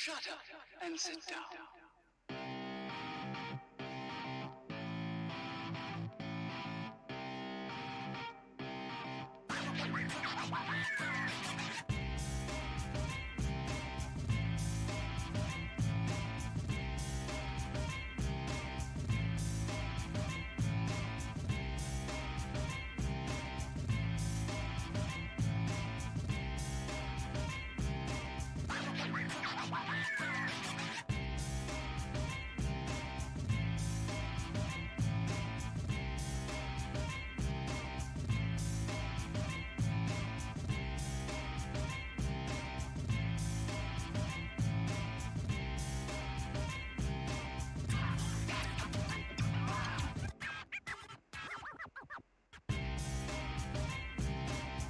Shut up and sit down.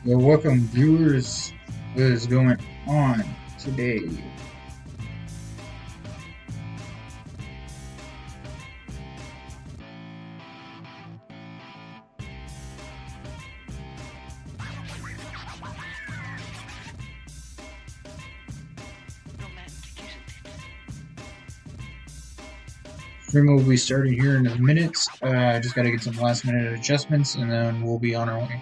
Well, welcome viewers. What is going on today? Stream will be starting here in a minute. Just got to get some last minute adjustments and then we'll be on our way.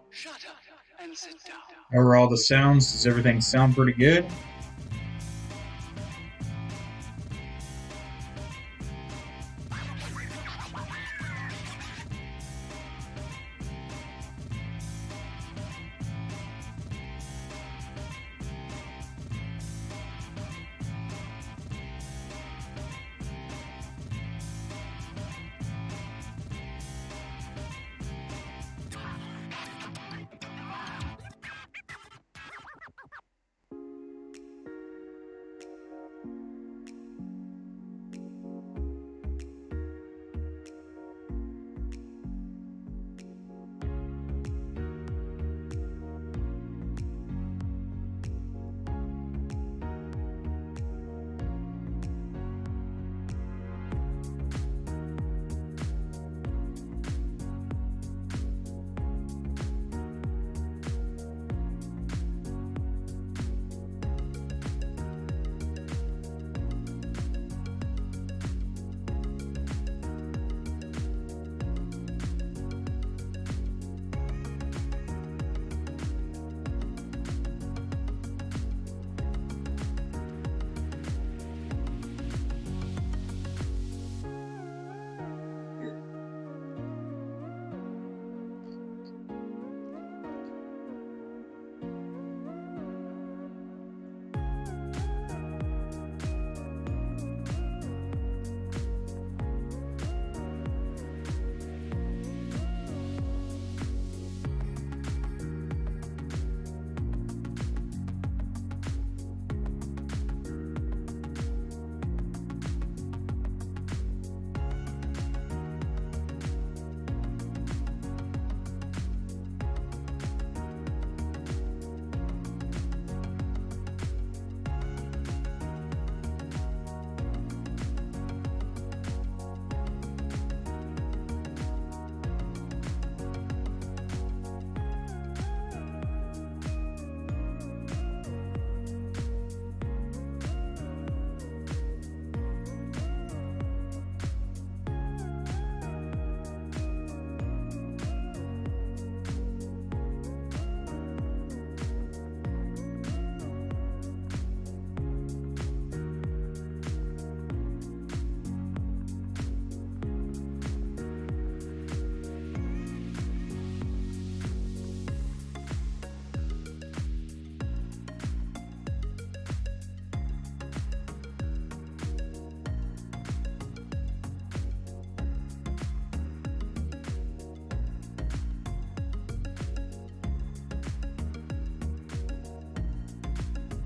Shut up and sit down. How are all the sounds? Does everything sound pretty good?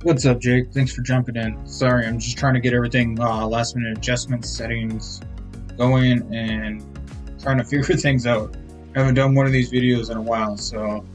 What's up, Jake? Thanks for jumping in. Sorry, I'm just trying to get everything last minute adjustments, settings going, and trying to figure things out. I haven't done one of these videos in a while, so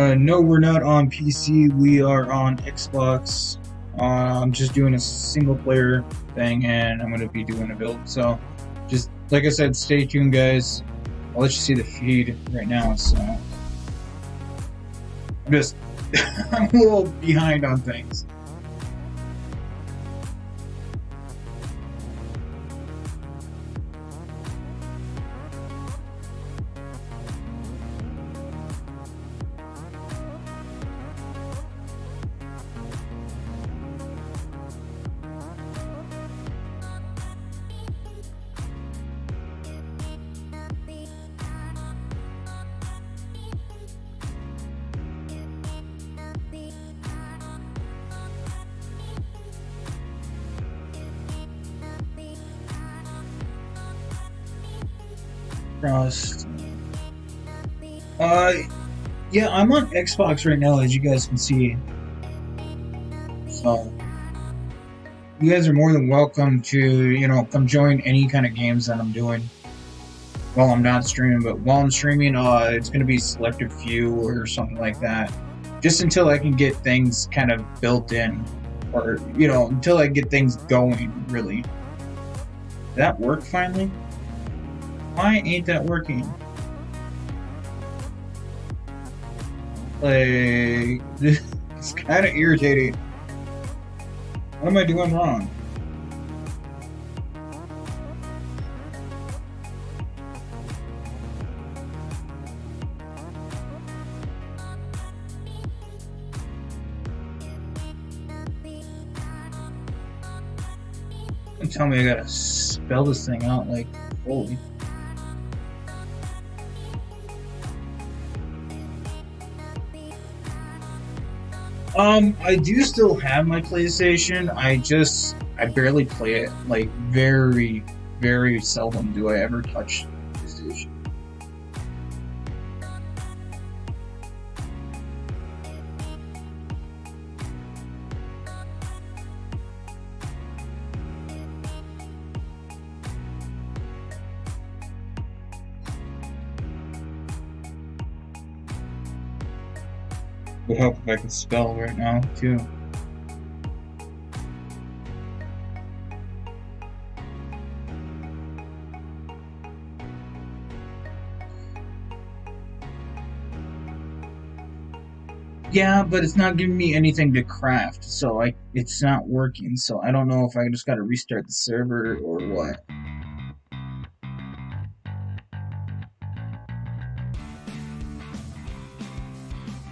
No, we're not on PC. We are on Xbox. I'm just doing a single player thing, and I'm going to be doing a build. So, just like I said, stay tuned, guys. I'll let you see the feed right now. So, I'm just I'm a little behind on things. Frost. Yeah, I'm on Xbox right now, as you guys can see. So, you guys are more than welcome to, come join any kind of games that I'm doing while I'm not streaming. But while I'm streaming, it's going to be selective few or something like that. Just until I can get things kind of built in. Or, until I get things going, really. Did that work finally? Why ain't that working? Like, it's kind of irritating. What am I doing wrong? Don't tell me I gotta spell this thing out like fully. I do still have my PlayStation. I barely play it. Like, very, very seldom do I ever touch PlayStation. Would help if I could spell right now, too. Yeah, but it's not giving me anything to craft, so it's not working. So I don't know if I just gotta restart the server or what.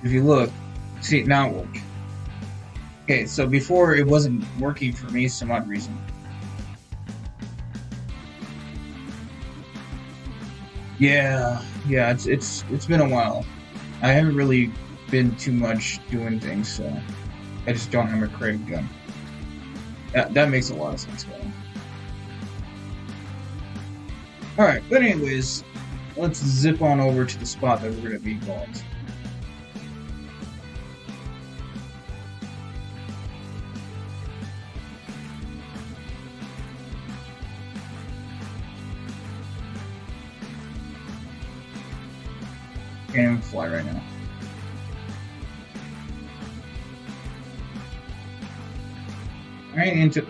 If you look, see, now it works. Okay, so before it wasn't working for me some odd reason. Yeah, it's been a while. I haven't really been too much doing things, so I just don't have a creative gun. That makes a lot of sense, guys. Alright, but anyways, let's zip on over to the spot that we're gonna be going to. Can't even fly right now. Right into.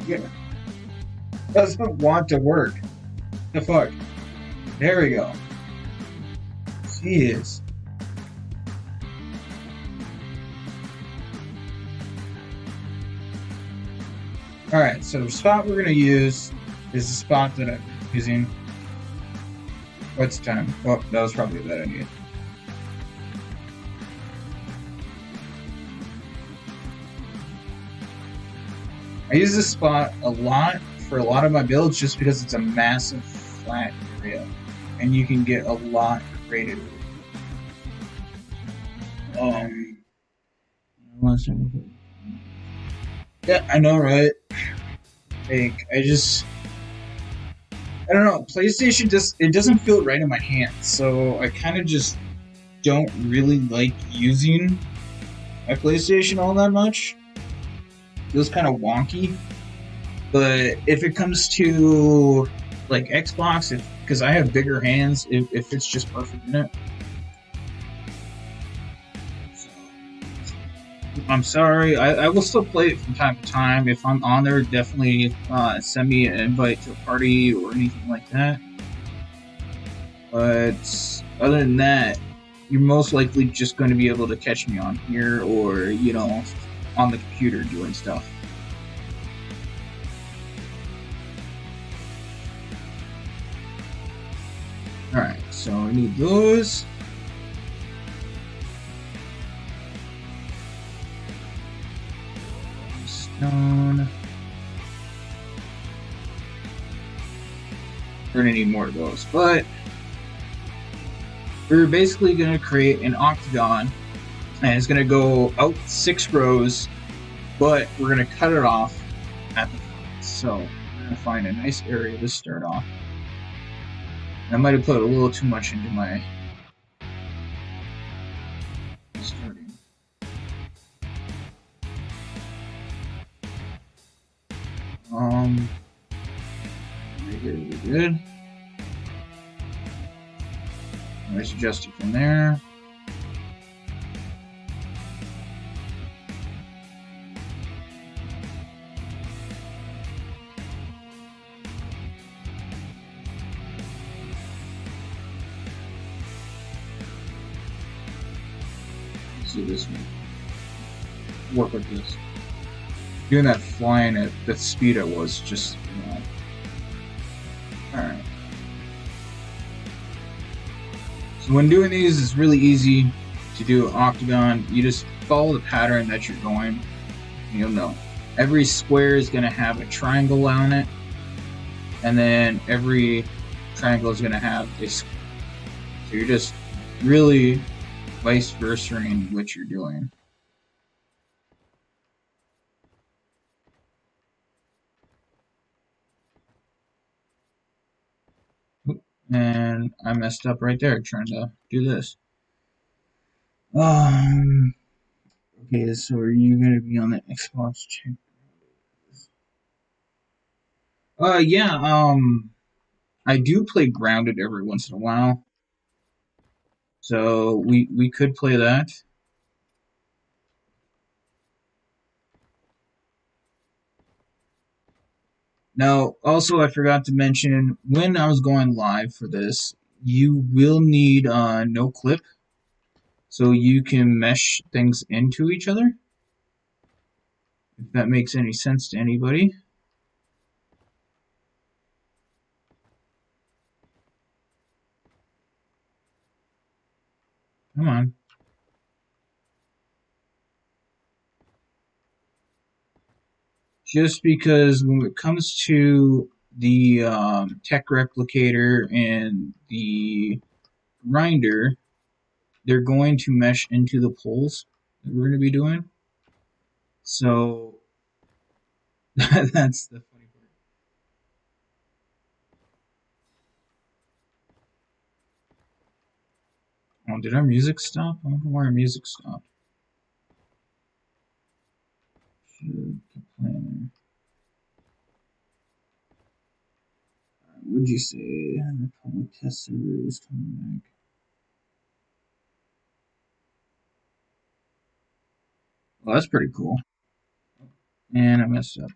Yeah. Doesn't want to work. The fuck? There we go. Jeez. Alright, so the spot we're going to use is the spot that I'm using. What's the time? Oh, that was probably a bad idea. I use this spot a lot for a lot of my builds just because it's a massive flat area and you can get a lot created. Yeah, I know, right? Like, I don't know, PlayStation it doesn't feel right in my hands, so I kind of just don't really like using my PlayStation all that much. It feels kind of wonky. But if it comes to like Xbox, because I have bigger hands, if it's just perfect in it. So, I'm sorry. I will still play it from time to time. If I'm on there, definitely send me an invite to a party or anything like that. But other than that, you're most likely just going to be able to catch me on here or, on the computer doing stuff. Alright, so I need those. Stone. We're going to need more of those, but we're basically going to create an octagon, and it's going to go out 6 rows, but we're going to cut it off at the front. So we're going to find a nice area to start off. I might have put a little too much into my starting. Really good. Let's adjust it from there. Let's do this one. Work with this. Doing that flying at the speed I was just, Alright. So when doing these, it's really easy to do an octagon. You just follow the pattern that you're going, and you'll know. Every square is going to have a triangle on it, and then every triangle is going to have a square. So you're just really vice versa in what you're doing. And I messed up right there trying to do this. Okay, so are you gonna be on the Xbox check? Yeah, I do play Grounded every once in a while. So we could play that. Now, also I forgot to mention when I was going live for this, you will need no clip so you can mesh things into each other. If that makes any sense to anybody. Come on. Just because when it comes to the tech replicator and the grinder, they're going to mesh into the poles that we're going to be doing. So that's the funny part. Oh, did our music stop? I wonder why our music stopped. Should plan. Would you say the public test server is coming back? Well, that's pretty cool. And I messed up.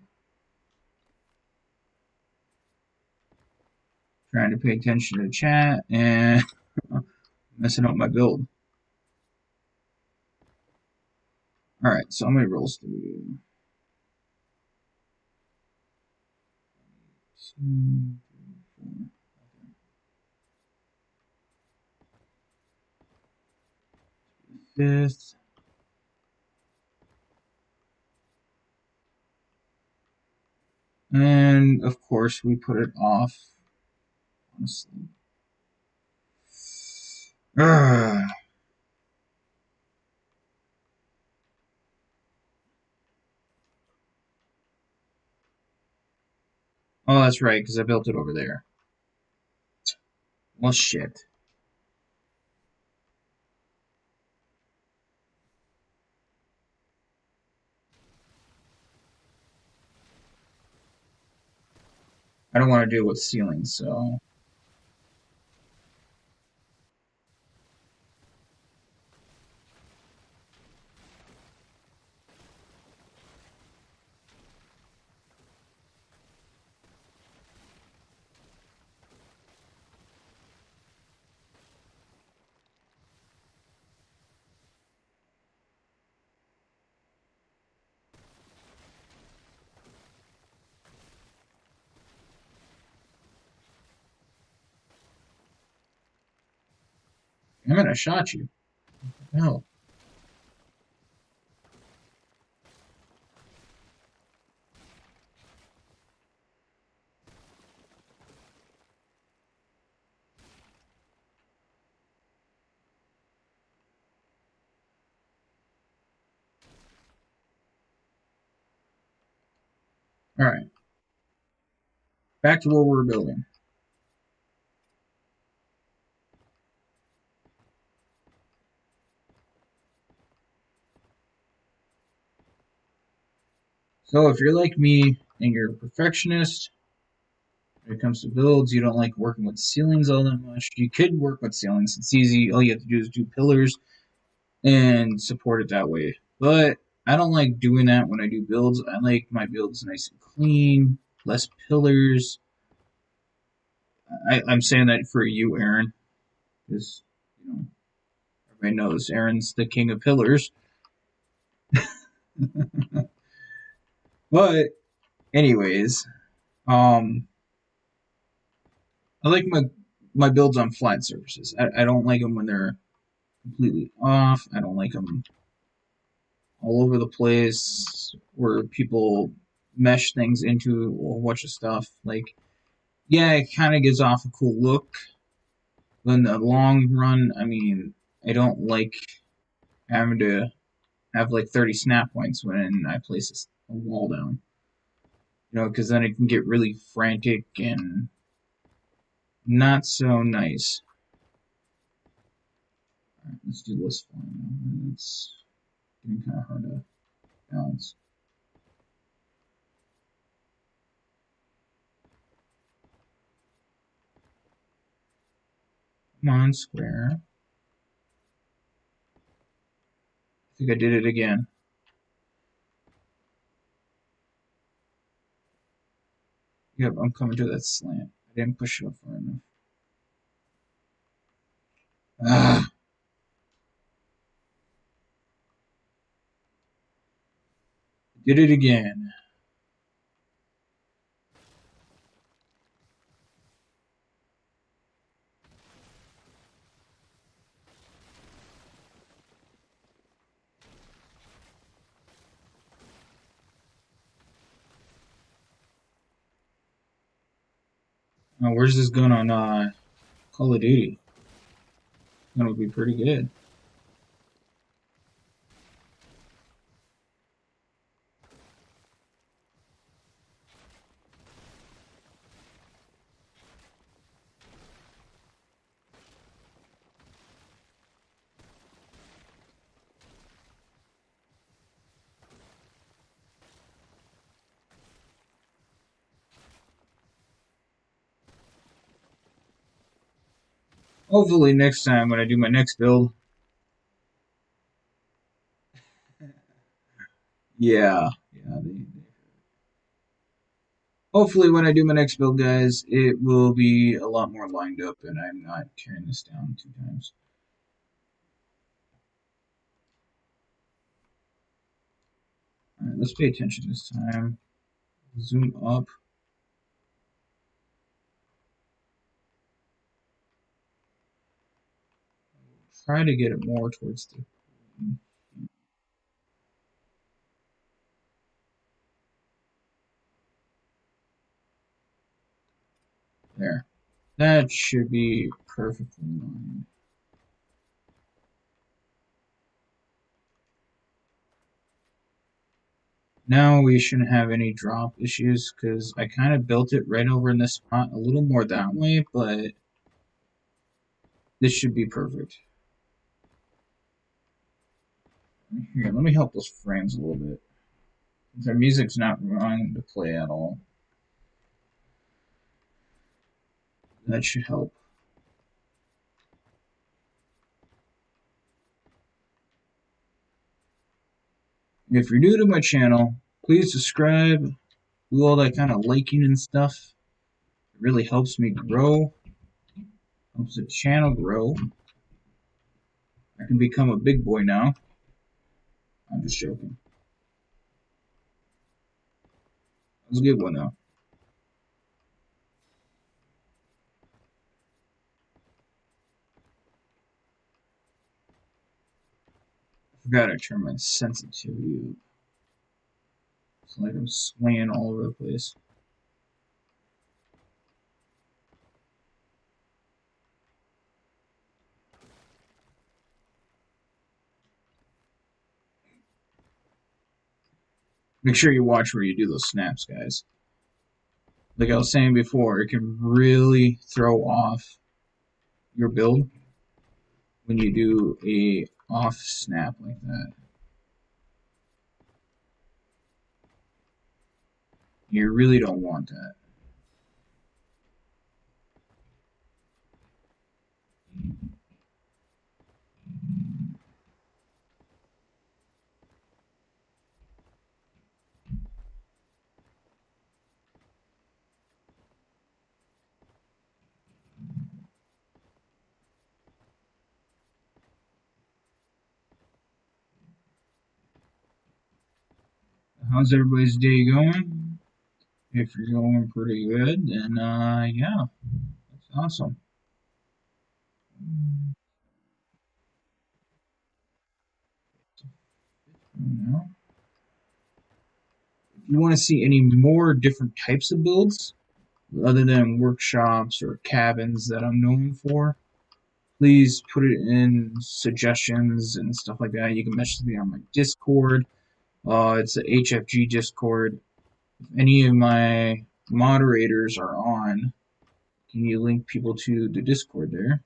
Trying to pay attention to the chat and messing up my build. Alright, so how many rolls do we do? 2, 3, 4. Fifth. And of course, we put it off. Honestly. Oh, that's right, because I built it over there. Well, shit. I don't want to deal with ceilings, so. Damn it, I shot you. No. Alright, back to what we're building. So if you're like me and you're a perfectionist when it comes to builds, you don't like working with ceilings all that much, you could work with ceilings. It's easy. All you have to do is do pillars and support it that way. But I don't like doing that when I do builds. I like my builds nice and clean, less pillars. I'm saying that for you, Aaron, because you know everybody knows Aaron's the king of pillars. But anyways, um, I like my builds on flat surfaces. I don't like them when they're completely off. I don't like them all over the place where people mesh things into a whole bunch of stuff. Like, yeah, it kind of gives off a cool look. But in the long run, I mean, I don't like having to have like 30 snap points when I place a wall down. You know, because then it can get really frantic and not so nice. All right, let's do this one. It's getting kind of hard to balance. Come on, square. I think I did it again. Yep, I'm coming to that slant. I didn't push it up far enough. Ah, did it again. Where's this going on Call of Duty? That'll be pretty good. Hopefully next time when I do my next build. Yeah, yeah. Hopefully when I do my next build, guys, it will be a lot more lined up and I'm not tearing this down 2 times. Alright, let's pay attention this time. Zoom up. Try to get it more towards the. There. That should be perfectly lined. Now we shouldn't have any drop issues because I kind of built it right over in this spot, a little more that way, but this should be perfect. Here, let me help those frames a little bit. Their music's not wrong to play at all. That should help. If you're new to my channel, please subscribe, do all that kind of liking and stuff. It really helps me grow, helps the channel grow. I can become a big boy now. I'm just joking. That was a good one though. I forgot to turn my sensitivity up. It's like I'm swaying all over the place. Make sure you watch where you do those snaps, guys. Like I was saying before, it can really throw off your build when you do a off snap like that. You really don't want that. How's everybody's day going? If you're going pretty good, then yeah, that's awesome. Now, if you want to see any more different types of builds, other than workshops or cabins that I'm known for, please put it in suggestions and stuff like that. You can message me on my Discord. It's the HFG Discord. If any of my moderators are on, can you link people to the Discord there?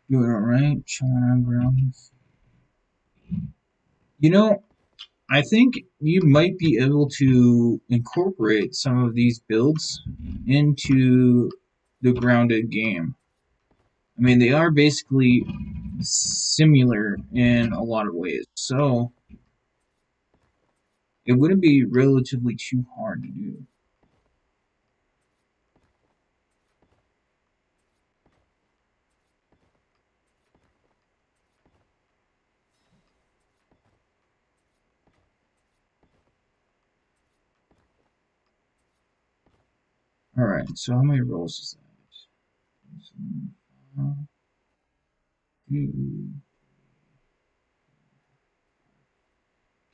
Doing alright, chilling on grounds. You know, I think you might be able to incorporate some of these builds into the grounded game. I mean, they are basically similar in a lot of ways, so it wouldn't be relatively too hard to do. Alright, so how many rolls is that?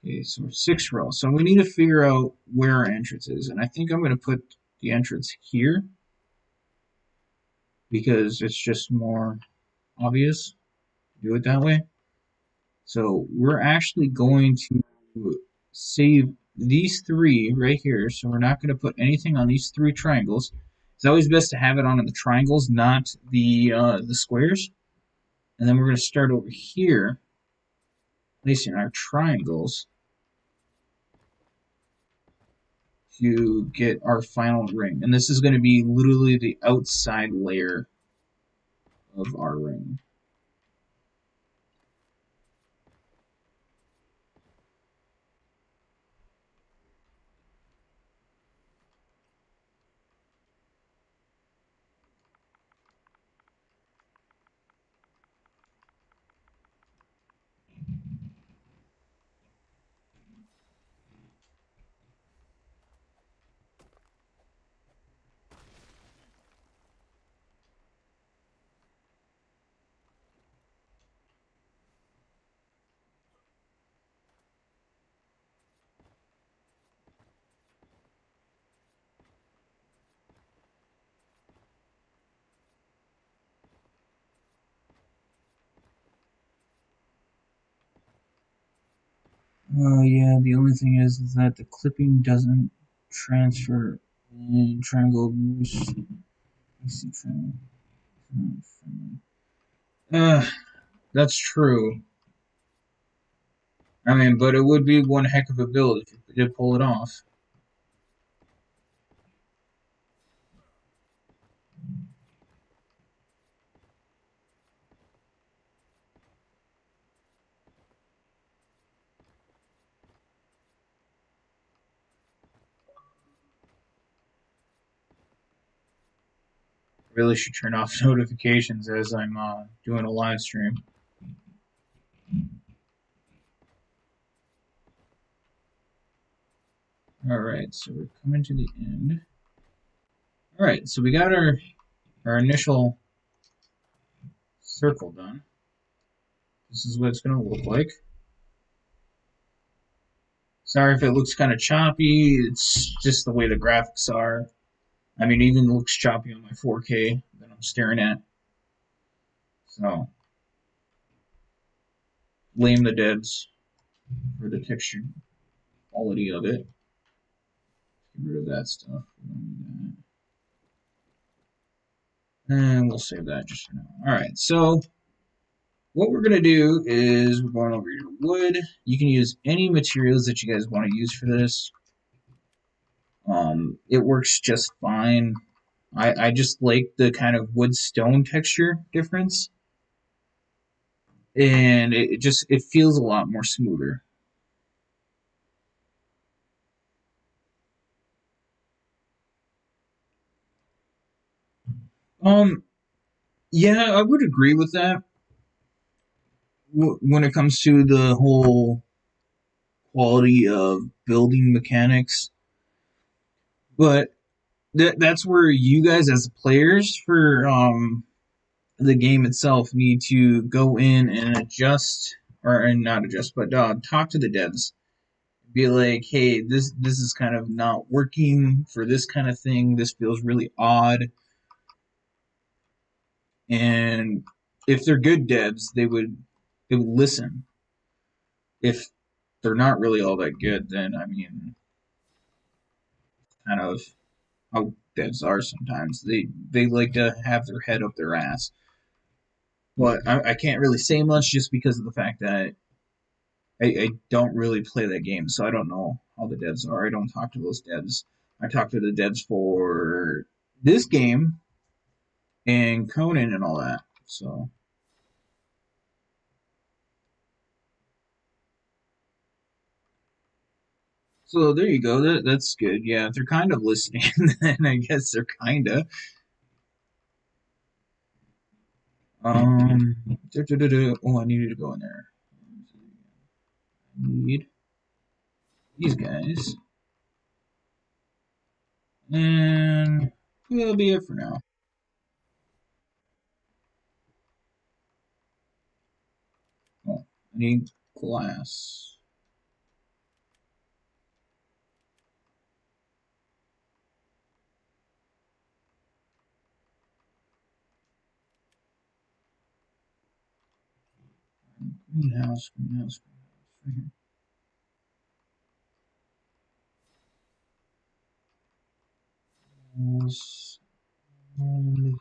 Okay, so 6 rolls. So we need to figure out where our entrance is, and I think I'm going to put the entrance here because it's just more obvious to do it that way. So we're actually going to save these 3 right here. So we're not going to put anything on these 3 triangles. It's always best to have it on the triangles, not the squares. And then we're going to start over here, placing our triangles to get our final ring. And this is going to be literally the outside layer of our ring. Yeah, the only thing is that the clipping doesn't transfer in triangle. Uh, that's true. I mean, but it would be one heck of a build if you did pull it off. Really should turn off notifications as I'm doing a live stream. Alright, so we're coming to the end. Alright, so we got our initial circle done. This is what it's going to look like. Sorry if it looks kind of choppy. It's just the way the graphics are. I mean, it even looks choppy on my 4K that I'm staring at. So, blame the devs for the texture quality of it. Get rid of that stuff. And we'll save that just for now. Alright, so what we're going to do is we're going over your wood. You can use any materials that you guys want to use for this. It works just fine. I just like the kind of wood stone texture difference. And it feels a lot more smoother. Um, yeah, I would agree with that when it comes to the whole quality of building mechanics. But that's where you guys as players for the game itself need to go in and adjust or and not adjust, but talk to the devs. Be like, hey, this is kind of not working for this kind of thing. This feels really odd. And if they're good devs, they would listen. If they're not really all that good, then I mean, kind of how devs are sometimes. They like to have their head up their ass. But I can't really say much just because of the fact that I don't really play that game, so I don't know how the devs are. I don't talk to those devs. I talk to the devs for this game and Conan and all that. So there you go. That's good. Yeah, if they're kind of listening, then I guess they're kind of. Um. Oh, I needed to go in there. I need these guys, and that'll be it for now. Oh, I need glass. Greenhouse, greenhouse, greenhouse. Right here.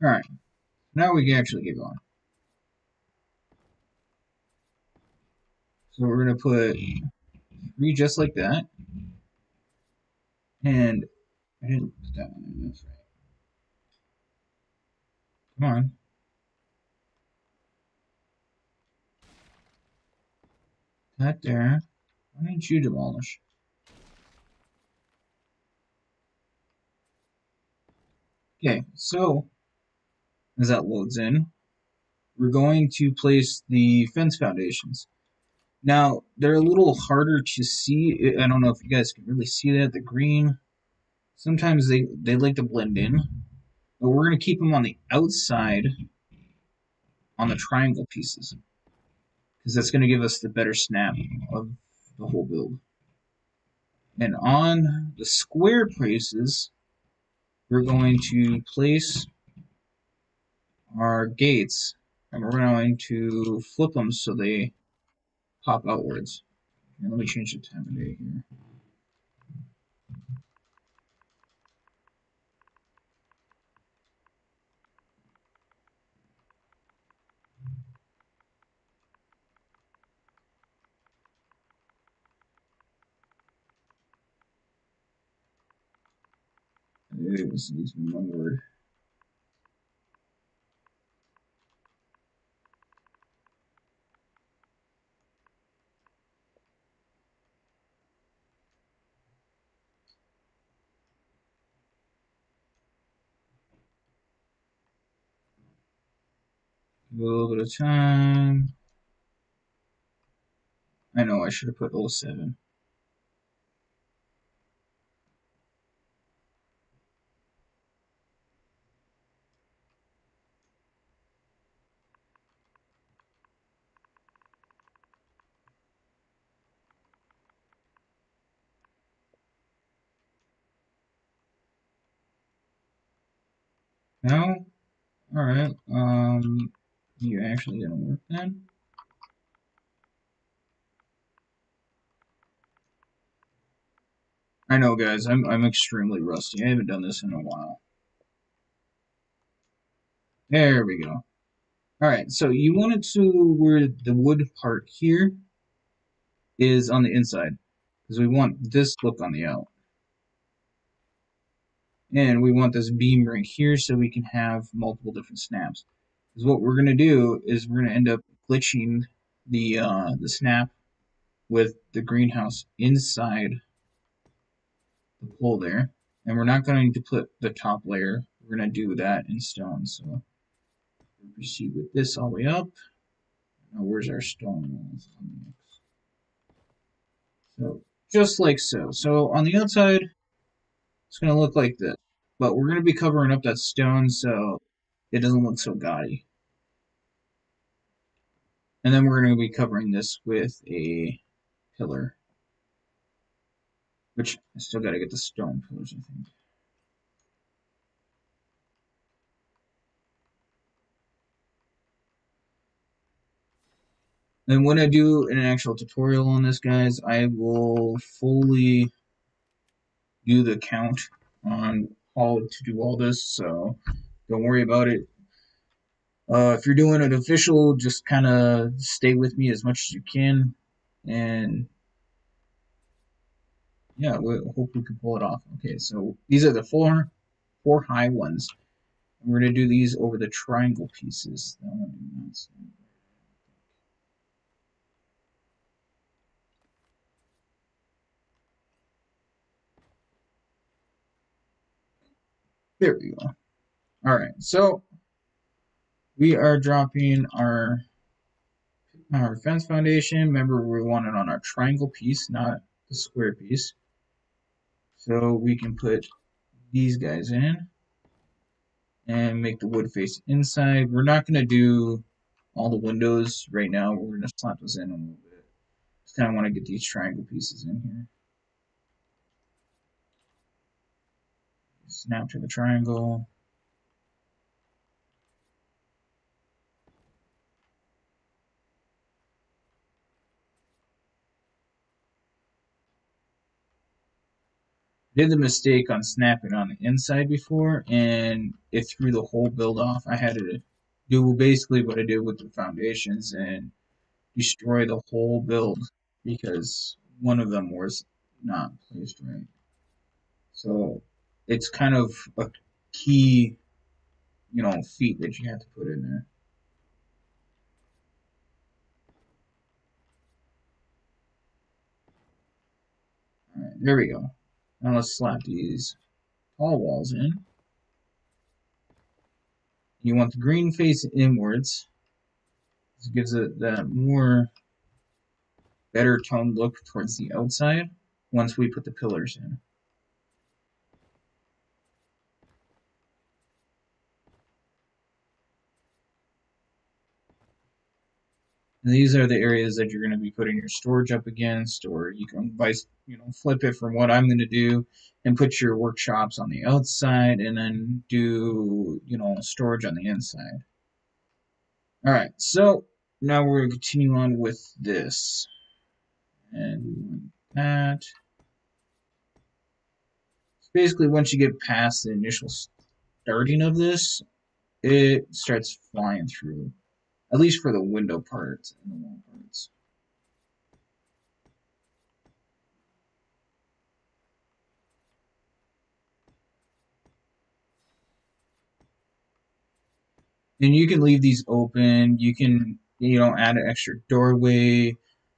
All right, now we can actually get going. So we're gonna put three just like that, and I didn't put that one in. That's right. Come on, that there. Why didn't you demolish? Okay, so as that loads in, we're going to place the fence foundations. Now, they're a little harder to see. I don't know if you guys can really see that. The green, sometimes they like to blend in. But we're going to keep them on the outside on the triangle pieces. Because that's going to give us the better snap of the whole build. And on the square places, we're going to place our gates. And we're going to flip them so they pop outwards. Here, let me change the time of day here. This needs to be one word. A little bit of time. I know I should have put 07. No? Alright. You actually gonna work then? I know, guys. I'm extremely rusty. I haven't done this in a while. There we go. Alright, so you want it to where the wood part here is on the inside. Because we want this look on the out. And we want this beam right here so we can have multiple different snaps. Because what we're going to do is we're going to end up glitching the snap with the greenhouse inside the pole there. And we're not going to put the top layer. We're going to do that in stone. So we'll proceed with this all the way up. Now where's our stone walls? So just like so. So on the outside, it's going to look like this. But we're going to be covering up that stone so it doesn't look so gaudy. And then we're going to be covering this with a pillar. Which I still got to get the stone pillars, I think. And when I do an actual tutorial on this, guys, I will fully do the count on how to do all this, so don't worry about it. If you're doing it official, just kind of stay with me as much as you can, and yeah, we hope we can pull it off. Okay, so these are the four high ones. We're gonna do these over the triangle pieces. There we go. All right, so we are dropping our fence foundation. Remember, we want it on our triangle piece, not the square piece. So we can put these guys in and make the wood face inside. We're not going to do all the windows right now. We're going to slap those in a little bit. Just kind of want to get these triangle pieces in here. Snap to the triangle. Did the mistake on snapping on the inside before, and it threw the whole build off. I had to do basically what I did with the foundations and destroy the whole build because one of them was not placed right. So it's kind of a key, feat that you have to put in there. All right, there we go. Now let's slap these tall walls in. You want the green face inwards. This gives it that more better toned look towards the outside once we put the pillars in. And these are the areas that you're going to be putting your storage up against, or you can flip it from what I'm going to do and put your workshops on the outside and then do, storage on the inside. All right, so now we're going to continue on with this. And that. So basically, once you get past the initial starting of this, it starts flying through, at least for the window parts and the wall parts. And you can leave these open. You can, add an extra doorway.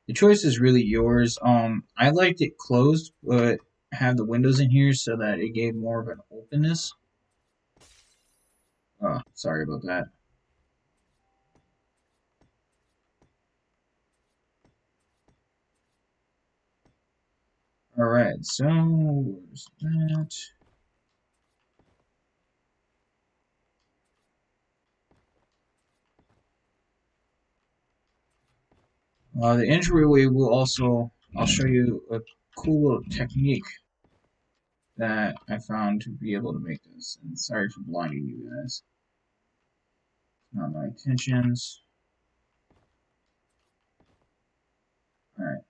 The choice is really yours. I liked it closed, but have the windows in here so that it gave more of an openness. Oh, sorry about that. All right, so where's that? The entryway will also. I'll show you a cool little technique that I found to be able to make this. And sorry for blinding you guys. Not my intentions. All right.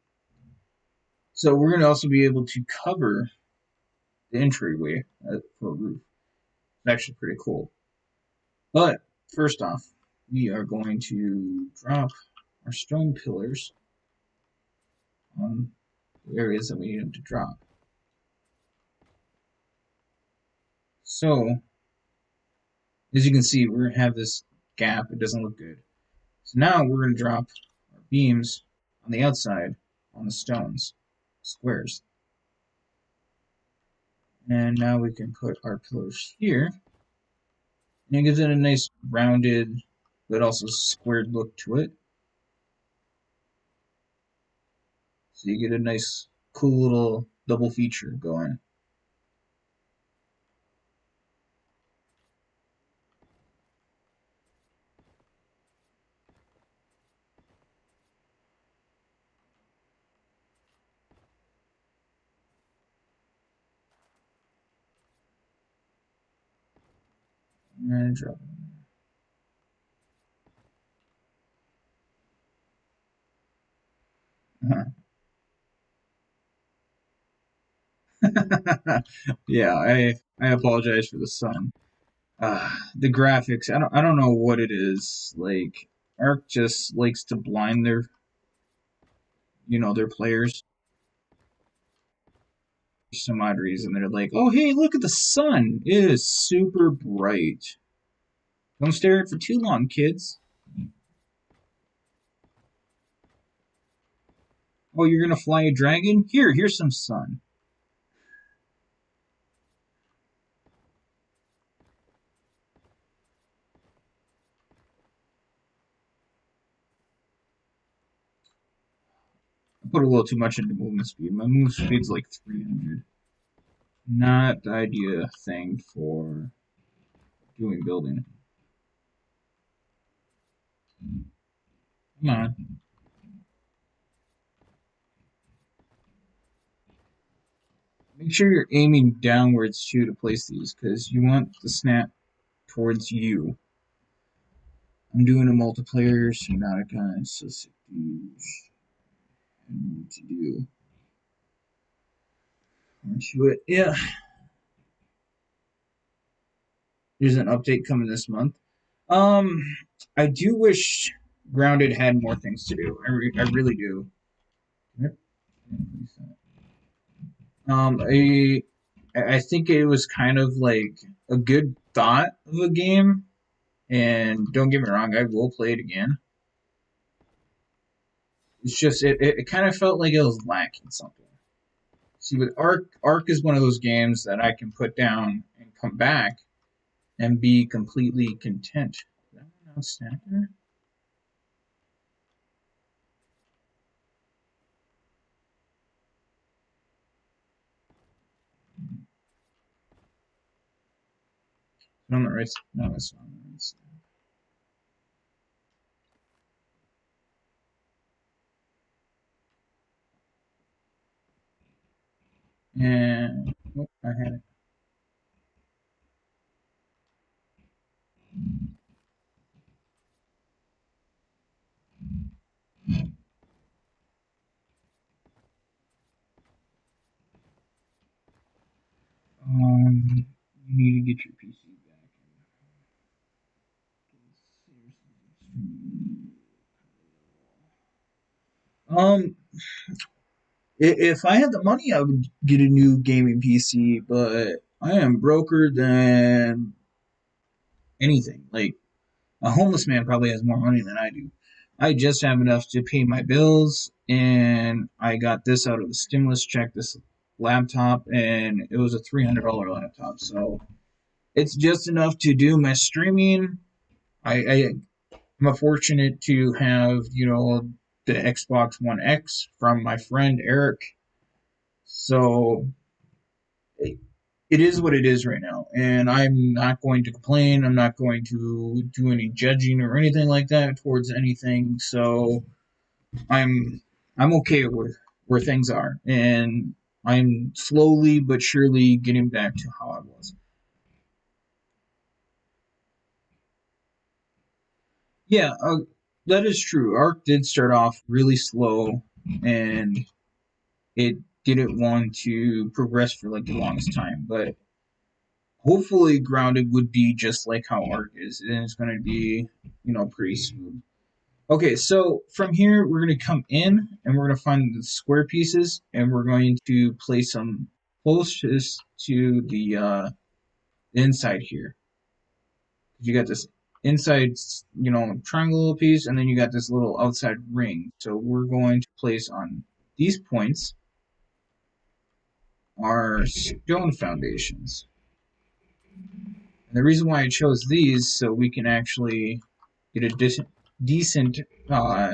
So we're going to also be able to cover the entryway for a roof. It's actually pretty cool. But first off, we are going to drop our stone pillars on the areas that we need them to drop. So, as you can see, we're going to have this gap. It doesn't look good. So now we're going to drop our beams on the outside on the stones, squares. And now we can put our pillars here. And it gives it a nice rounded, but also squared look to it. So you get a nice, cool little double feature going. And drop it. Yeah, I apologize for the sun. The graphics, I don't know what it is. Like Arc just likes to blind their players for some odd reason. They're like, "Oh, hey, look at the sun. It is super bright. Don't stare at it for too long, kids." Oh, you're gonna fly a dragon? Here's some sun. I put a little too much into movement speed. My movement speed's like 300. Not the idea thing for doing building. Come on. Make sure you're aiming downwards too to place these, because you want the snap towards you. I'm doing a multiplayer, so not a gun, so what to do. Aren't you it? Yeah. There's an update coming this month. Um, I do wish Grounded had more things to do. I really do. I think it was kind of like a good thought of a game, and don't get me wrong, I will play it again. It's just it kind of felt like it was lacking something. See, with Arc is one of those games that I can put down and come back and be completely content. Is that one not stacked there? On the right. No, it's not on the right side. And I had it. You need to get your PC back. Um, if I had the money, I would get a new gaming PC, but I am broker than anything. Like A homeless man probably has more money than I do. I just have enough to pay my bills, and I got this out of the stimulus check, this laptop, and it was a $300 laptop. So it's just enough to do my streaming. I'm fortunate to have, the Xbox One X from my friend Eric. So it is what it is right now, and I'm not going to complain. I'm not going to do any judging or anything like that towards anything. So I'm I'm okay with where things are, and I'm slowly but surely getting back to how I was. Yeah, that is true. Arc did start off really slow, and it didn't want to progress for like the longest time, but hopefully grounded would be just like how Arc is, and it's going to be, pretty smooth. Okay, so from here we're going to come in and we're going to find the square pieces, and we're going to place them closest to the inside here. You got this inside, triangle piece, and then you got this little outside ring. So we're going to place on these points our stone foundations. And the reason why I chose these so we can actually get a decent uh,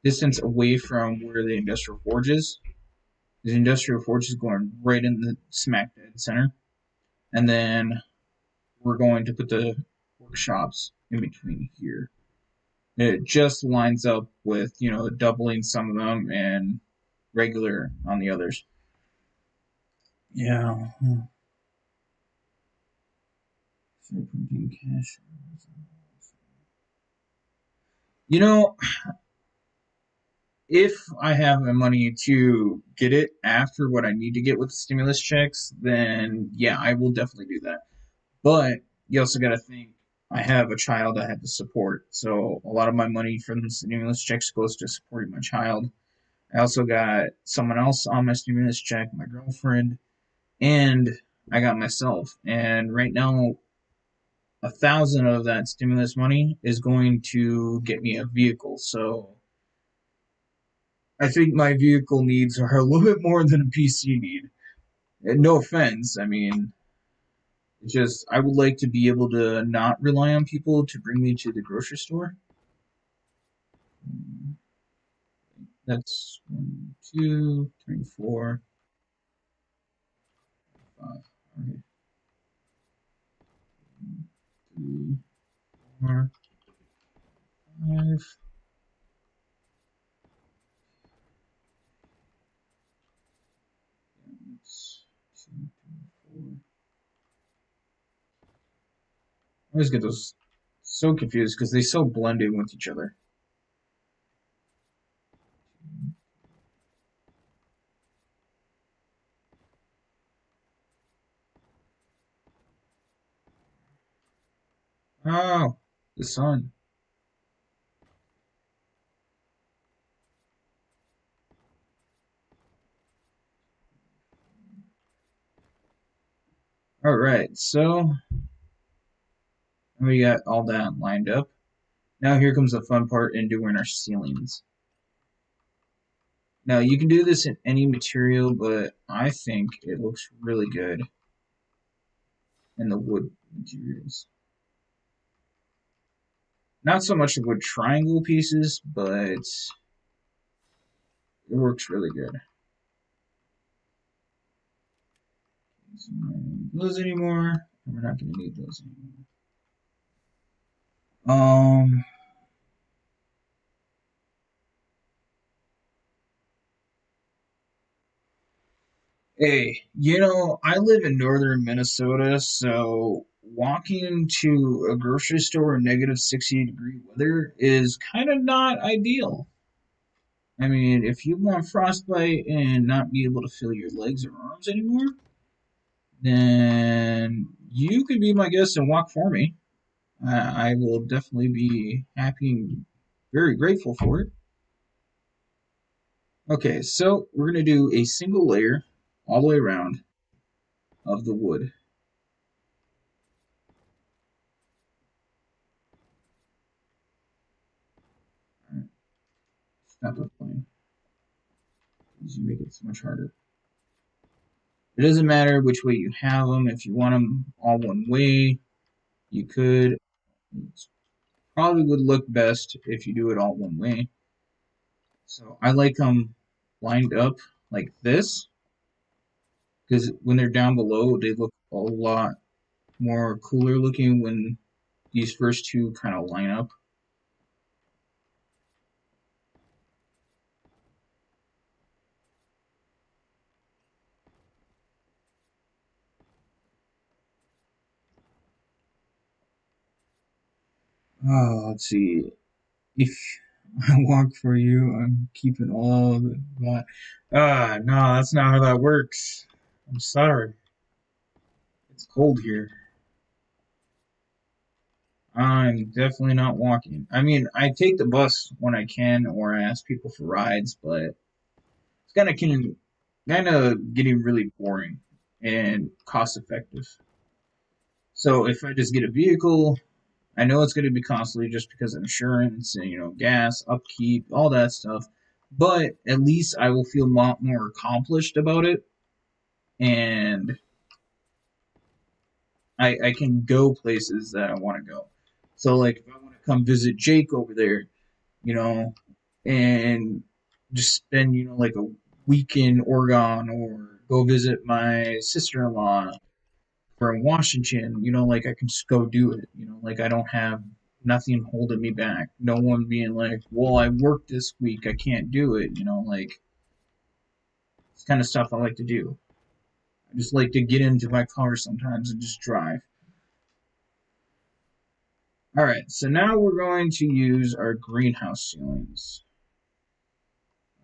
distance away from where the industrial forge is. The industrial forge is going right in the smack dead center, and then we're going to put the workshops in between here. It just lines up with doubling some of them and regular on the others. Yeah. You know, if I have the money to get it after what I need to get with the stimulus checks, then yeah, I will definitely do that. But you also got to think I have a child I have to support. So a lot of my money from the stimulus checks goes to supporting my child. I also got someone else on my stimulus check, my girlfriend, and I got myself. And right now, 1,000 of that stimulus money is going to get me a vehicle. So I think my vehicle needs are a little bit more than a PC need. And no offense, I mean, it's just I would like to be able to not rely on people to bring me to the grocery store. That's one, two, three, four, five. Okay. Three, four, five. That's two, three, four. I always get those so confused because they so blend in with each other. Oh, the sun. All right, so we got all that lined up. Now here comes the fun part in doing our ceilings. Now you can do this in any material, but I think it looks really good in the wood materials. Not so much the wood triangle pieces, but it works really good. So we're not gonna need those anymore. We're not going to need those anymore. Um, Hey, I live in northern Minnesota, so walking to a grocery store in negative 60-degree weather is kind of not ideal. I mean, if you want frostbite and not be able to feel your legs or arms anymore, then you can be my guest and walk for me. I will definitely be happy and very grateful for it. Okay, so we're going to do a single layer all the way around of the wood. Not the plane. You make it so much harder. It doesn't matter which way you have them. If you want them all one way, you could. It probably would look best if you do it all one way. So I like them lined up like this because when they're down below, they look a lot more cooler looking when these first two kind of line up. Oh, let's see. If I walk for you, I'm keeping all of that. No, that's not how that works. I'm sorry. It's cold here. I'm definitely not walking. I mean, I take the bus when I can, or I ask people for rides, but it's kind of getting really boring and cost effective. So if I just get a vehicle, I know it's going to be costly just because of insurance and gas, upkeep, all that stuff. But at least I will feel a lot more accomplished about it, and I can go places that I want to go. So like if I want to come visit Jake over there, you know, and just spend like a week in Oregon or go visit my sister-in-law from Washington, like I can just go do it. Like I don't have nothing holding me back. No one being like, well, I worked this week, I can't do it. Like it's kind of stuff I like to do. I just like to get into my car sometimes and just drive. All right, so now we're going to use our greenhouse ceilings.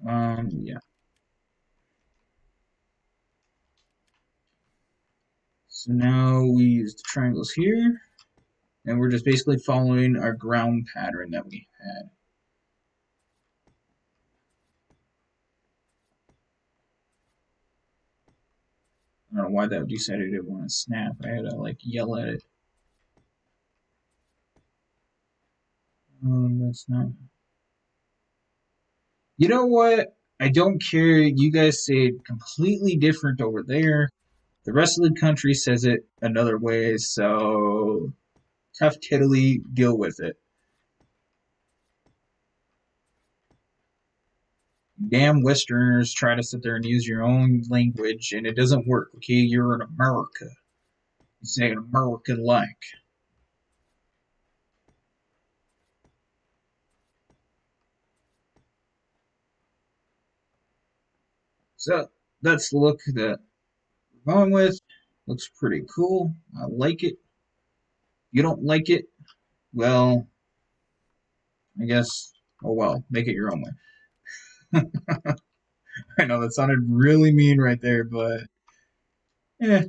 Yeah. So now we use the triangles here, and we're just basically following our ground pattern that we had. I don't know why that decided it want to snap. I had to like yell at it. That's not. You know what? I don't care. You guys say it completely different over there. The rest of the country says it another way, so tough tiddly, deal with it. Damn Westerners try to sit there and use your own language, and it doesn't work, okay? You're in America. You say an American like. So that's the look that we're going with. Looks pretty cool. I like it. You don't like it? Well, I guess, oh well, make it your own way. I know that sounded really mean right there, but eh.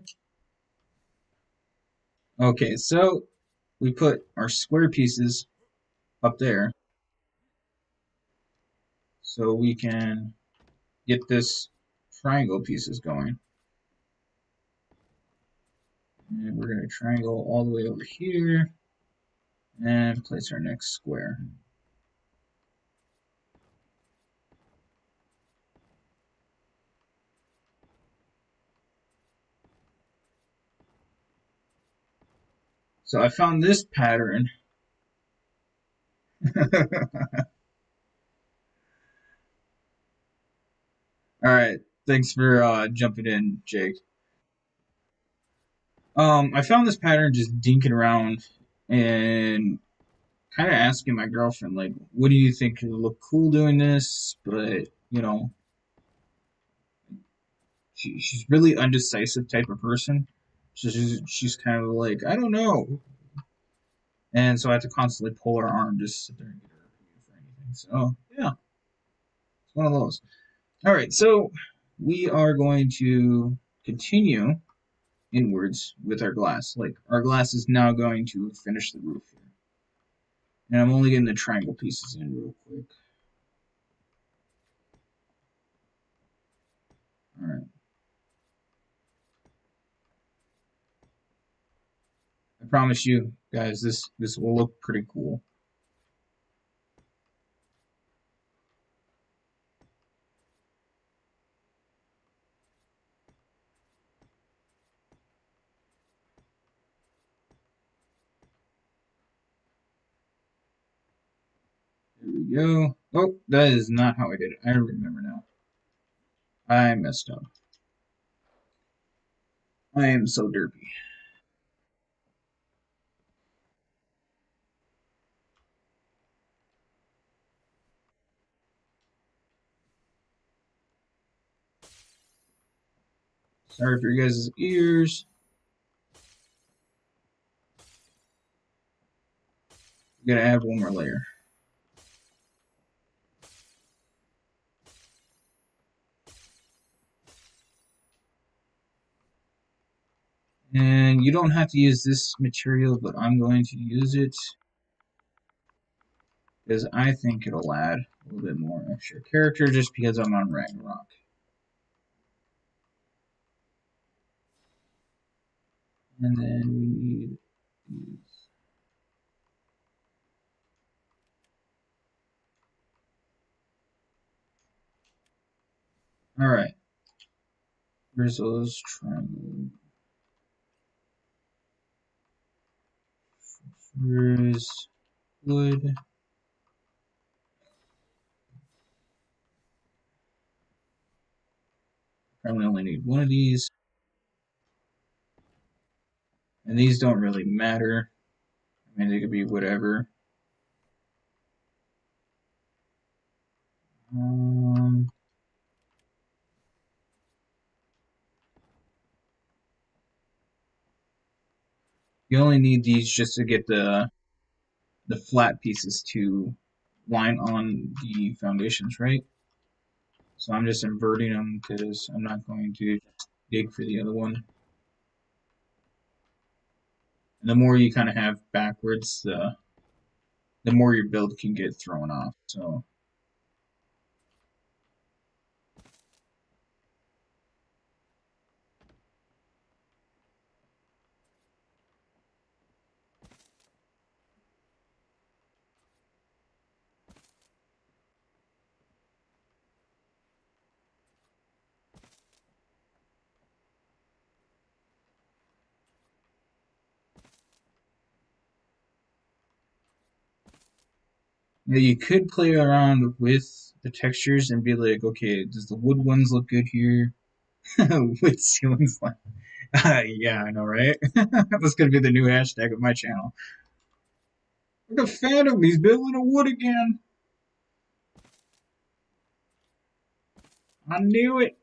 Okay, so we put our square pieces up there so we can get this triangle pieces going. And we're going to triangle all the way over here and place our next square. So I found this pattern. All right, thanks for jumping in, Jake. I found this pattern just dinking around and kind of asking my girlfriend, like, what do you think would look cool doing this? But, she's really undecisive type of person. So she's kind of like, I don't know. And so I have to constantly pull her arm just to sit there and get her opinion for anything. So, yeah, it's one of those. All right, so we are going to continue inwards with our glass. Like, our glass is now going to finish the roof here. And I'm only getting the triangle pieces in real quick. All right. I promise you guys, this will look pretty cool. we go. Oh, that is not how I did it. I remember now. I messed up. I am so derpy. Sorry for your guys' ears. We gotta add one more layer. And you don't have to use this material, but I'm going to use it because I think it'll add a little bit more extra character just because I'm on Ragnarok. And then we need these. Alright. Where's those triangles? Where's wood? Probably only need one of these. And these don't really matter. I mean, they could be whatever. Um, you only need these just to get the flat pieces to line on the foundations, right? So I'm just inverting them because I'm not going to dig for the other one. And the more you kind of have backwards, the more your build can get thrown off. So yeah, you could play around with the textures and be like, okay, does the wood ones look good here? Wood ceilings like, yeah, I know, right? That's gonna be the new hashtag of my channel. Look at Phantom, he's building a wood again. I knew it.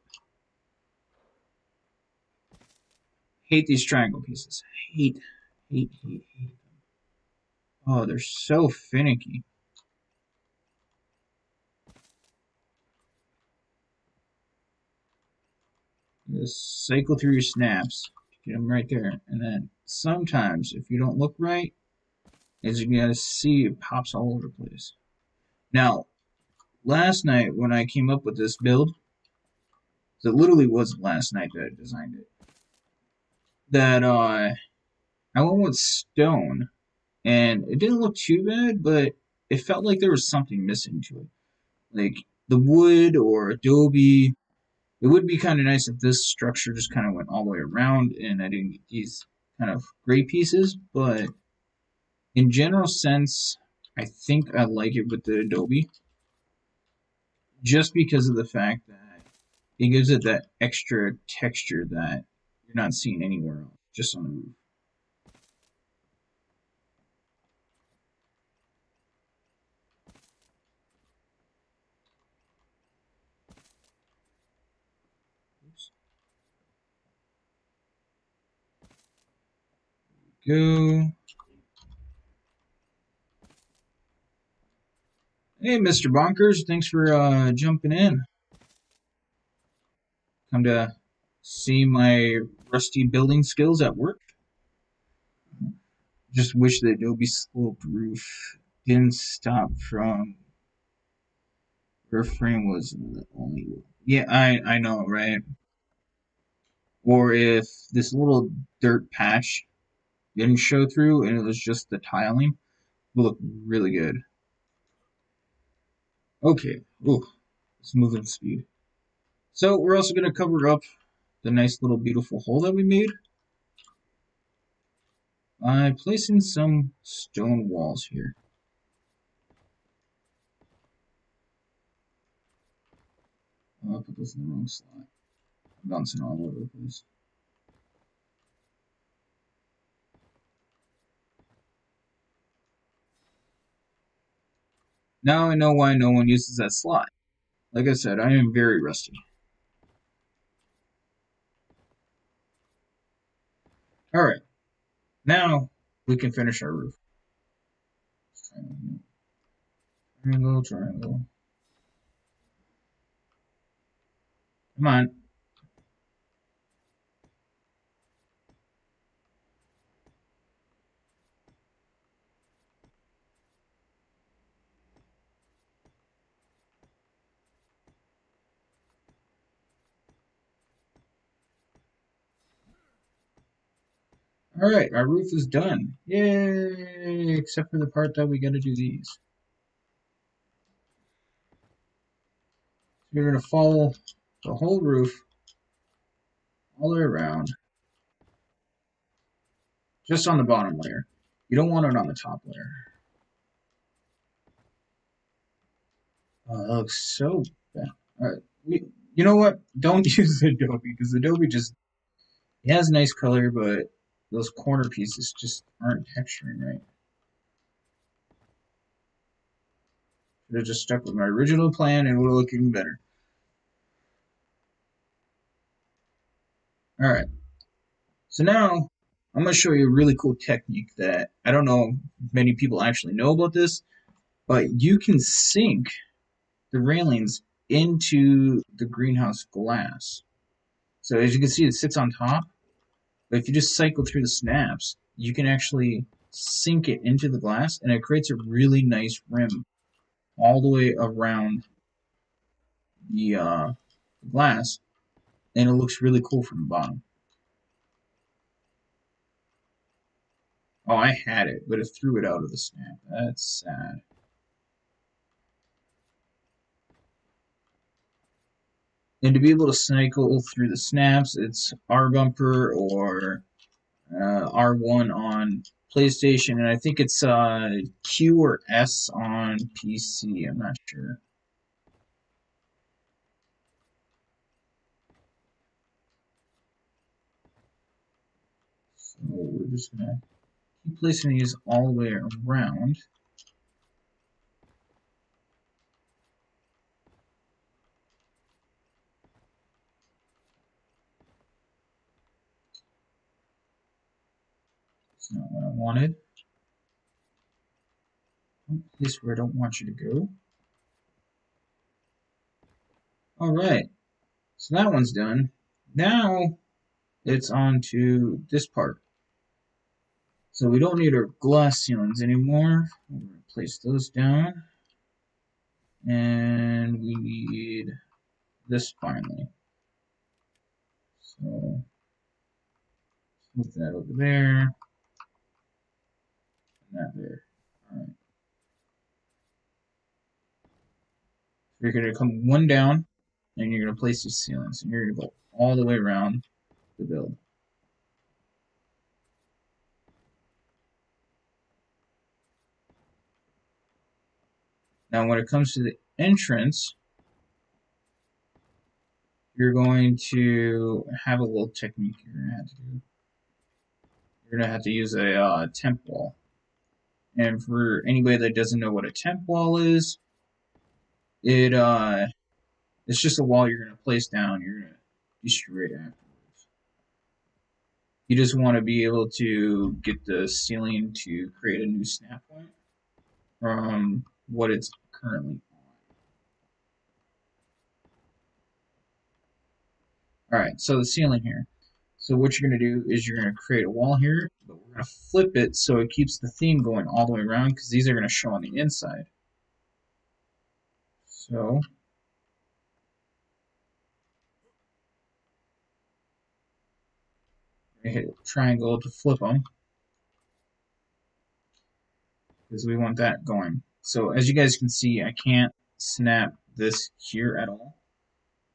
Hate these triangle pieces. Hate, hate. Oh, they're so finicky. Just cycle through your snaps. Get them right there. And then sometimes, if you don't look right, as you guys see, it pops all over the place. Now, last night when I came up with this build, it literally wasn't last night that I designed it. That I went with stone, and it didn't look too bad, but it felt like there was something missing to it. Like the wood or adobe. It would be kind of nice if this structure just kind of went all the way around and I didn't get these kind of gray pieces, but in general sense, I think I like it with the adobe just because of the fact that it gives it that extra texture that you're not seeing anywhere else, just on the roof. Oops. Go. Hey, Mr. Bonkers, thanks for jumping in. Come to see my rusty building skills at work. Just wish the Adobe sloped roof didn't stop from her frame was the only one. Yeah, I know, right? Or if this little dirt patch didn't show through and it was just the tiling, it would look really good. Okay, ooh, let's move at speed. So we're also gonna cover up the nice little beautiful hole that we made by placing some stone walls here. I put this in the wrong slot. I'm bouncing all over the place. Now I know why no one uses that slot. Like I said, I am very rusty. Alright, now we can finish our roof. Triangle, triangle. Come on. Alright, our roof is done. Yay! Except for the part that we gotta do these. You're gonna follow the whole roof all the way around, just on the bottom layer. You don't want it on the top layer. That looks so bad. Alright, you know what? Don't use Adobe, because Adobe just, it has nice color, but those corner pieces just aren't texturing right. Should have just stuck with my original plan and it would have looked even better. Alright, so now I'm going to show you a really cool technique that I don't know if many people actually know about this, but you can sink the railings into the greenhouse glass. So as you can see, it sits on top, but if you just cycle through the snaps, you can actually sink it into the glass, and it creates a really nice rim all the way around the glass, and it looks really cool from the bottom. Oh, I had it, but it threw it out of the snap. That's sad. And to be able to cycle through the snaps, it's R bumper or R1 on PlayStation, and I think it's Q or S on PC. I'm not sure. So we're just gonna keep placing these all the way around. That's not what I wanted. Place where I don't want you to go. Alright, so that one's done. Now it's on to this part. So we don't need our glass ceilings anymore. We're going to place those down. And we need this finally. So move that over there. And that there. Alright. So you're going to come one down, and you're going to place these ceilings. And you're going to go all the way around the build. Now when it comes to the entrance, you're going to have a little technique you're going to have to do. You're going to have to use a temp wall. And for anybody that doesn't know what a temp wall is, it's just a wall you're going to place down. You're going to destroy it afterwards. You just want to be able to get the ceiling to create a new snap point from what it's currently on. Alright, so the ceiling here. So what you're going to do is you're going to create a wall here, but we're going to flip it so it keeps the theme going all the way around because these are going to show on the inside. So I hit triangle to flip them because we want that going. So as you guys can see, I can't snap this here at all.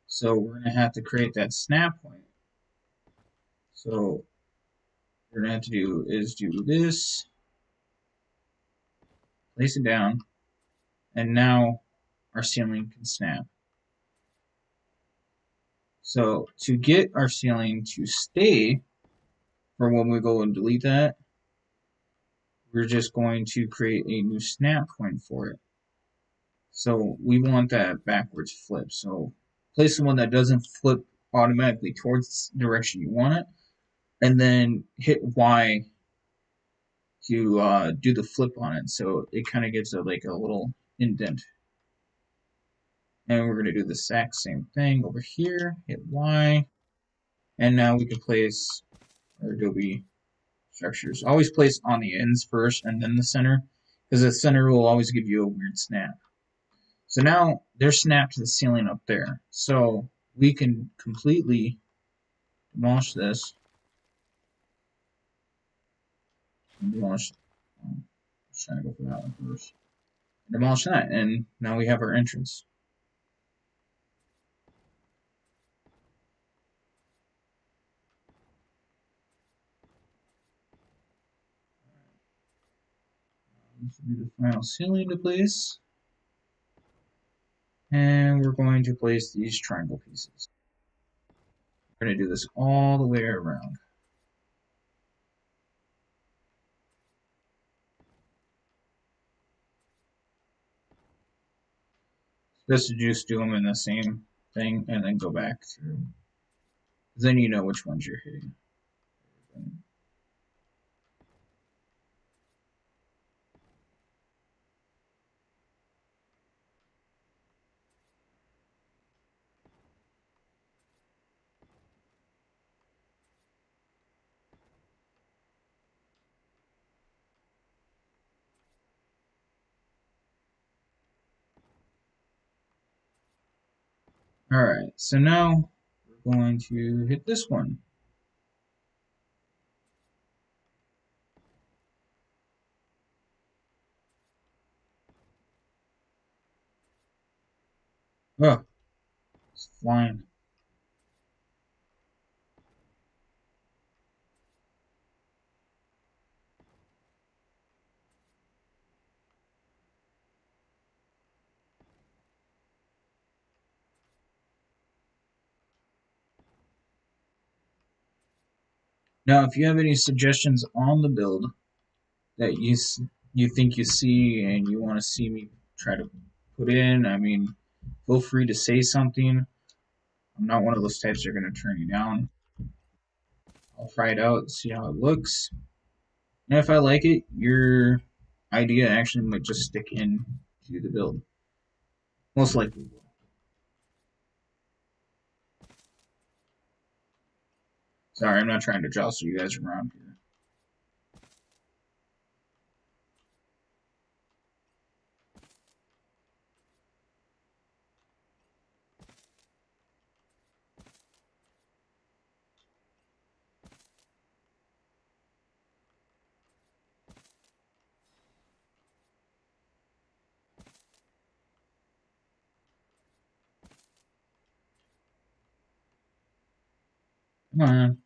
So we're going to have to create that snap point. So what we're going to have to do is do this, place it down, and now our ceiling can snap. So to get our ceiling to stay for when we go and delete that, we're just going to create a new snap point for it. So we want that backwards flip. So place the one that doesn't flip automatically towards the direction you want it, and then hit Y to do the flip on it. So it kind of gives it like a little indent. And we're going to do the exact same thing over here. Hit Y, and now we can place our Adobe structures. Always place on the ends first and then the center, because the center will always give you a weird snap. So now they're snapped to the ceiling up there. So we can completely demolish this. Demolish. Let's try to go for that one first. Demolish that, and now we have our entrance. This will be the final ceiling to place. And we're going to place these triangle pieces. We're going to do this all the way around. Best to just do them in the same thing and then go back through. Then you know which ones you're hitting. Alright, so now we're going to hit this one. Oh, it's flying. Now, if you have any suggestions on the build that you think you see and you want to see me try to put in, I mean, feel free to say something. I'm not one of those types that are going to turn you down. I'll try it out, see how it looks. And if I like it, your idea actually might just stick in to the build. Most likely will. Sorry, I'm not trying to jostle you guys around here. Come on.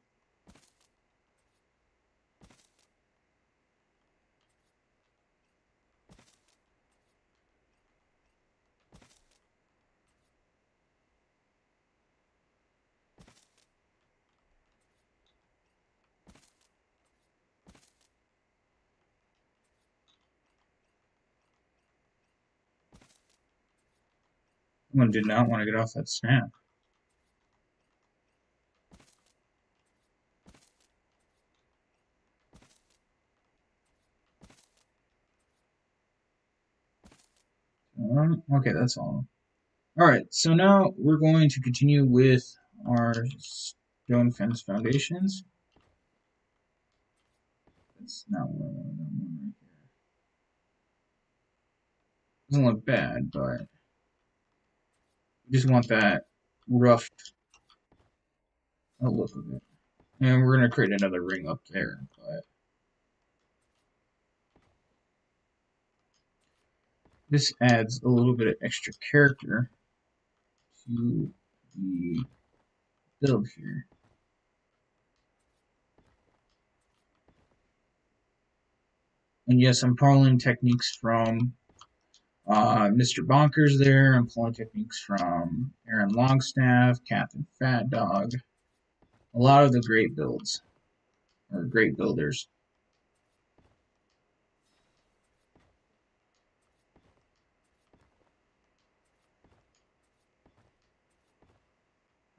Someone did not want to get off that snap. Okay, that's all. Alright, so now we're going to continue with our stone fence foundations. That's not what I wanted. That one right here. Doesn't look bad, but we just want that rough look of it. And we're going to create another ring up there, but this adds a little bit of extra character to the build here. And yes, I'm pulling techniques from Mr. Bonkers there. I'm pulling techniques from Aaron Longstaff, Captain Fat Dog. A lot of the great builds, or great builders.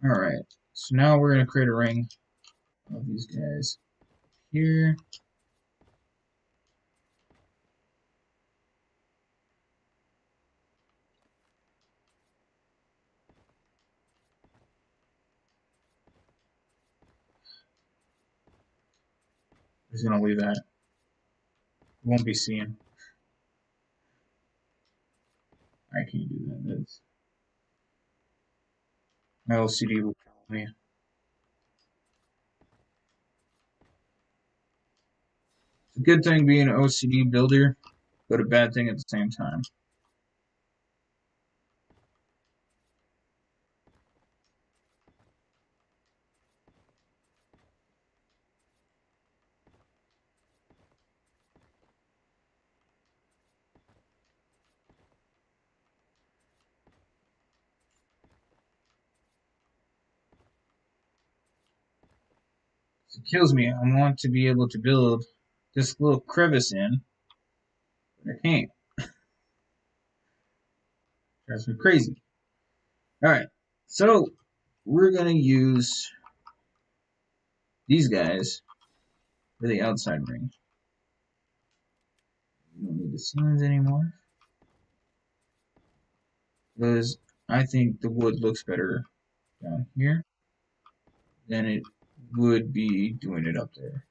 Alright, so now we're going to create a ring of these guys here. Just going to leave that. Won't be seen. I can't do that. That's, my LCD will kill me. It's a good thing being an OCD builder, but a bad thing at the same time. It kills me. I want to be able to build this little crevice in, but I can't. Drives me crazy. Alright, so we're going to use these guys for the outside ring. We don't need the ceilings anymore, because I think the wood looks better down here than it would be doing it up there.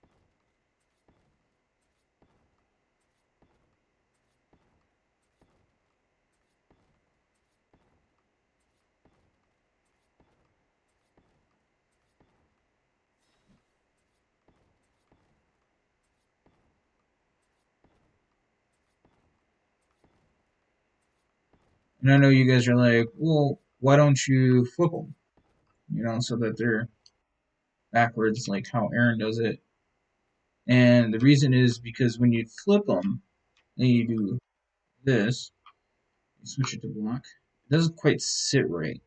And I know you guys are like, well, why don't you flip them? You know, so that they're backwards like how Aaron does it. And the reason is because when you flip them and you do this, you switch it to block, it doesn't quite sit right.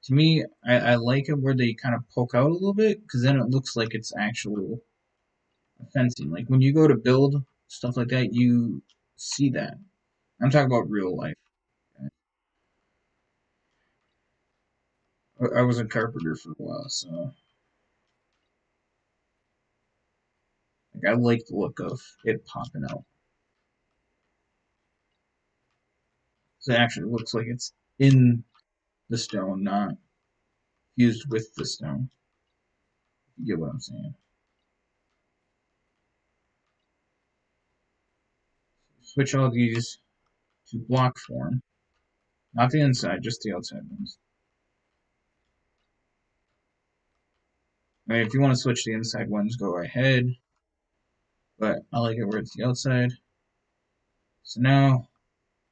To me, I like it where they kind of poke out a little bit, because then it looks like it's actual fencing. Like when you go to build stuff like that, you see that. I'm talking about real life. I was a carpenter for a while, so like I like the look of it popping out. So it actually looks like it's in the stone, not fused with the stone. You get what I'm saying? Switch all these to block form. Not the inside, just the outside ones. I mean, if you want to switch the inside ones, go ahead. But I like it where it's the outside. So now,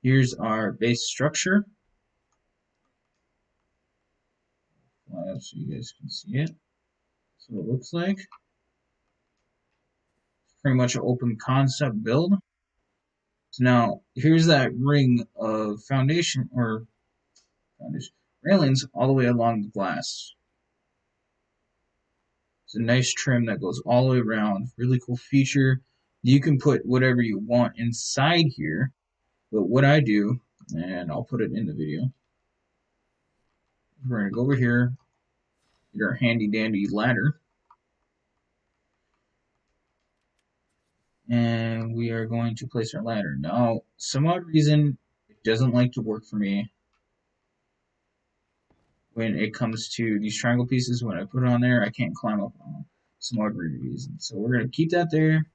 here's our base structure. So you guys can see it. That's what it looks like. It's pretty much an open concept build. So now, here's that ring of foundation, or foundation, railings all the way along the glass. It's a nice trim that goes all the way around. Really cool feature. You can put whatever you want inside here, but what I do, and I'll put it in the video, we're going to go over here, get our handy dandy ladder, and we are going to place our ladder. Now, some odd reason, it doesn't like to work for me when it comes to these triangle pieces. When I put it on there, I can't climb up on them. Some odd reason. So we're going to keep that there.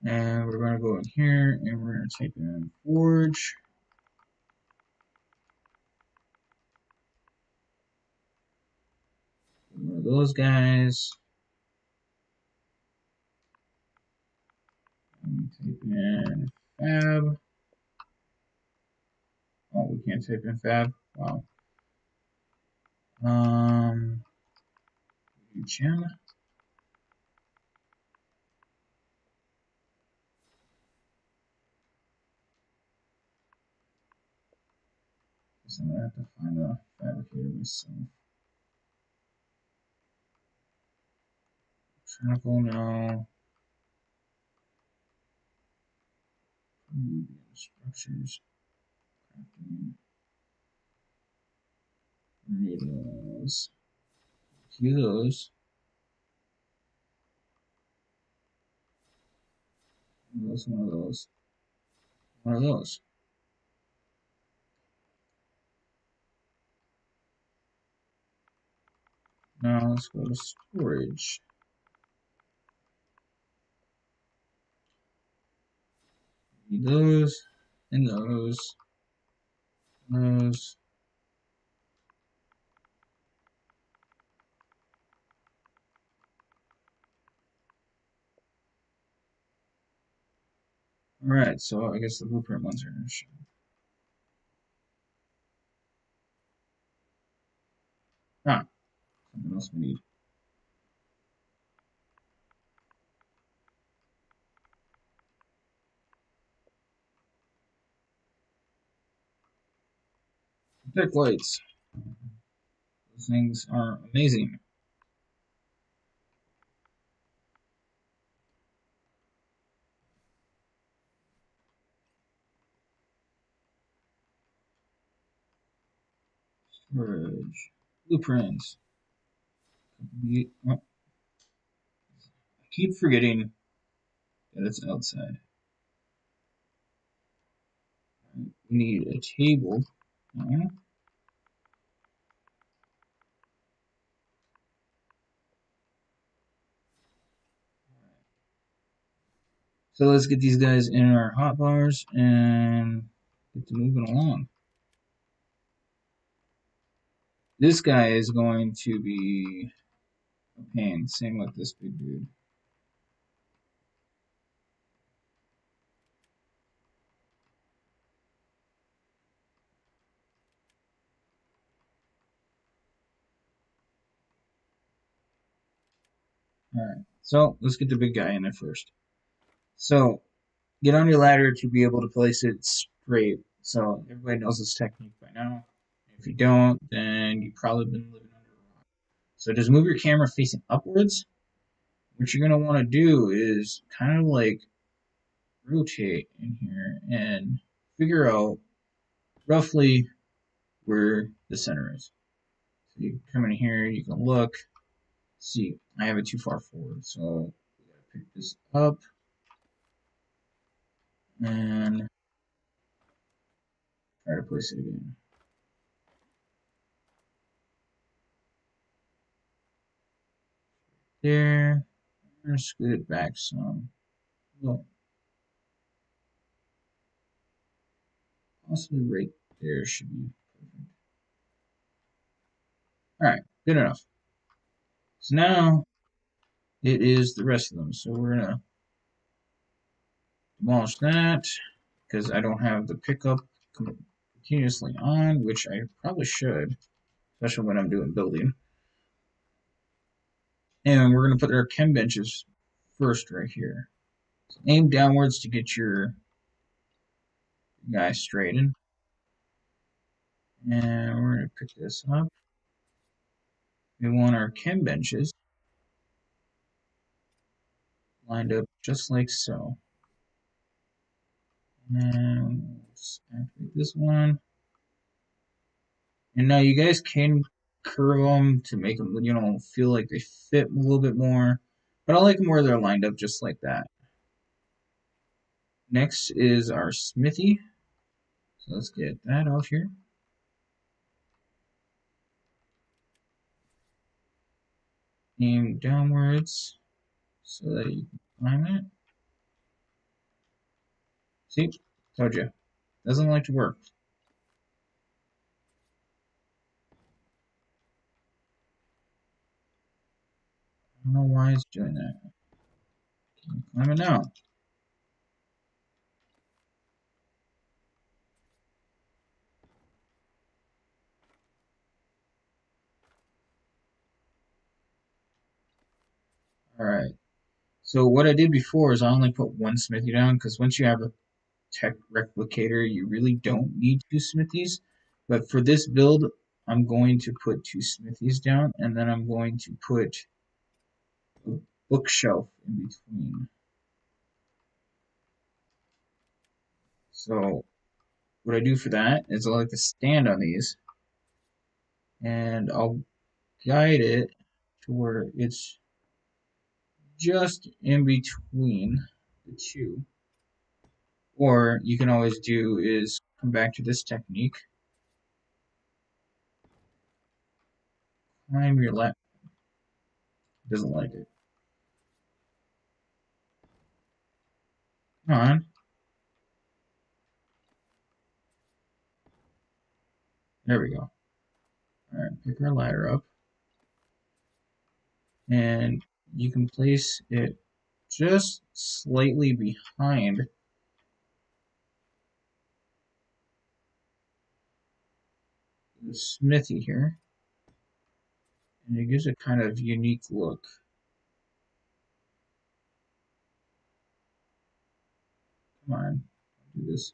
And we're going to go in here and we're going to type in forge. One of those guys. And type in fab. Oh, we can't type in fab. Wow. Gem. Guess I'm gonna have to find a fabricator myself. Mechanical, no. Structures. Crafting. Radios. Those. One of those. One of those. Now let's go to storage. Need those and those. Those. Alright, so I guess the blueprint ones are gonna show. Ah, something else we need. Thick lights. Those things are amazing. Storage. Blueprints. Oh, I keep forgetting that it's outside. We need a table. So let's get these guys in our hotbars and get to moving along. This guy is going to be a pain. Same with this big dude. Alright, so let's get the big guy in there first. So get on your ladder to be able to place it straight. So everybody knows this technique by now. If you don't, then you've probably been living under a rock. So just move your camera facing upwards. What you're going to want to do is kind of like rotate in here and figure out roughly where the center is. So you come in here, you can look, see, I have it too far forward, so we gotta pick this up and try to place it again. There, I'm gonna scoot it back some. Well, possibly right there should be perfect. Alright, good enough. So now it is the rest of them. So we're gonna demolish that because I don't have the pickup continuously on, which I probably should, especially when I'm doing building. And we're going to put our chem benches first right here. So aim downwards to get your guy straightened. And we're going to pick this up. We want our chem benches lined up just like so. And let's activate this one. And now you guys can curve them to make them, feel like they fit a little bit more. But I like them where they're lined up just like that. Next is our smithy. So let's get that out here. Aim downwards so that you can climb it. See? Told you. Doesn't like to work. I don't know why it's doing that. Can climb it now? Alright. So what I did before is I only put one smithy down because once you have a tech replicator, you really don't need two smithies But for this build, I'm going to put 2 smithies down, and then I'm going to put a bookshelf in between. So what I do for that is I like to stand on these, and I'll guide it to where it's just in between the two. Or you can always do is come back to this technique, climb your lap. Doesn't like it. Come on. There we go. Alright, pick our ladder up. And you can place it just slightly behind the smithy here. And it gives a kind of unique look. Come on, do this.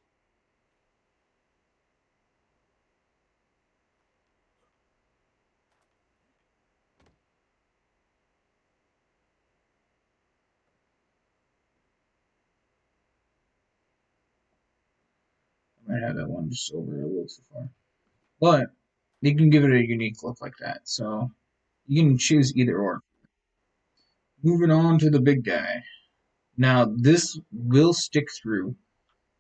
I might have that one just over a little too far. But you can give it a unique look like that. So you can choose either or. Moving on to the big guy. Now this will stick through.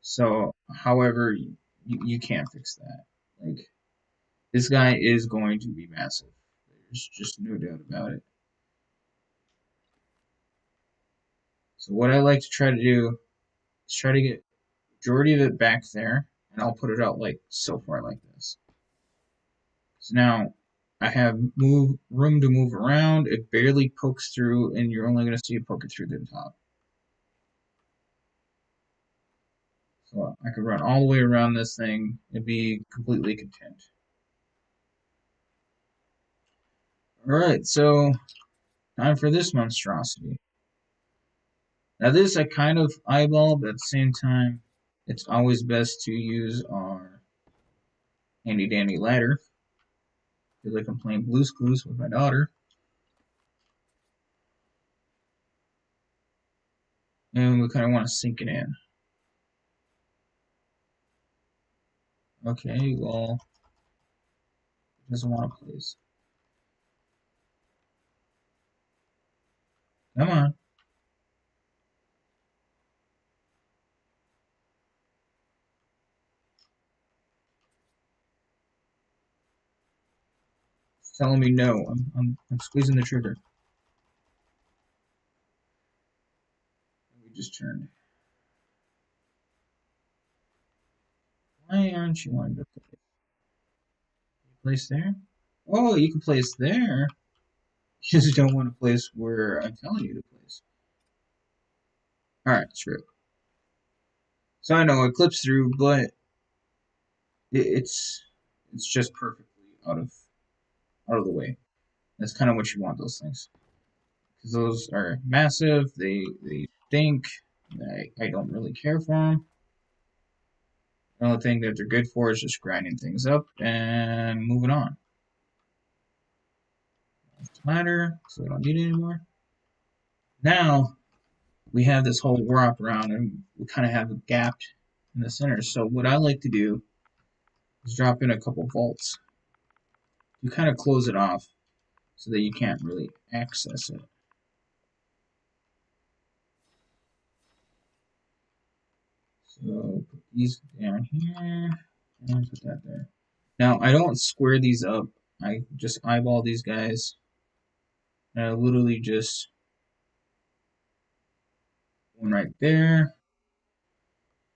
So, however, you can't fix that. Like this guy is going to be massive. There's just no doubt about it. So what I like to try to do is try to get majority of it back there, and I'll put it out like so far like this. So now I have room to move around. It barely pokes through, and you're only going to see it poking through the top. So I could run all the way around this thing and be completely content. Alright, so time for this monstrosity. Now this I kind of eyeball, but at the same time, it's always best to use our handy dandy ladder. I feel like I'm playing Blue's Clues with my daughter. And we kind of want to sink it in. Okay, well, it doesn't want to place. Come on. It's telling me no. I'm squeezing the trigger. We just turned. Why aren't you wanting to place? You place there? Oh, you can place there. You just don't want to place where I'm telling you to place. Alright, screw it. So I know it clips through, but it's just perfectly out of the way. That's kind of what you want those things, because those are massive. They stink. I don't really care for them. The only thing that they're good for is just grinding things up and moving on. Ladder, so we don't need it anymore. Now we have this whole wrap around, and we kind of have a gap in the center. So what I like to do is drop in a couple vaults. You kind of close it off so that you can't really access it. So put these down here and put that there. Now I don't square these up. I just eyeball these guys. And I literally just one right there,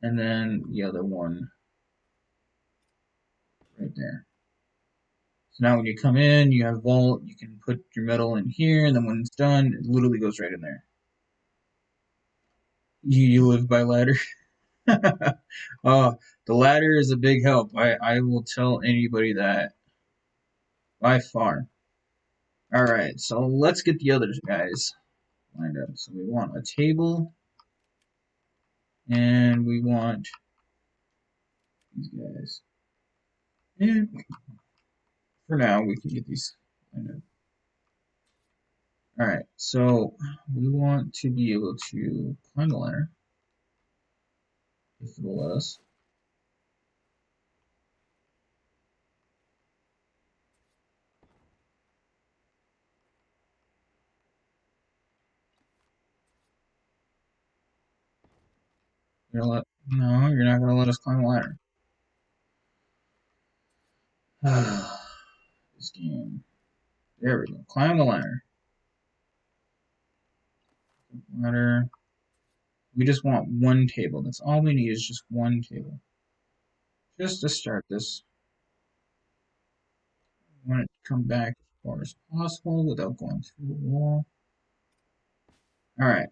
and then the other one right there. So now when you come in, you have vault, you can put your metal in here, and then when it's done, it literally goes right in there. You live by ladder. The ladder is a big help. I will tell anybody that by far. Alright, so let's get the other guys lined up. So we want a table, and we want these guys. And for now, we can get these kind of. Alright, so we want to be able to climb the ladder, if it will let us. No, you're not gonna let us climb the ladder. This game. There we go. Climb the ladder. Ladder. We just want one table. That's all we need is just one table. Just to start this. We want it to come back as far as possible without going through the wall. Alright.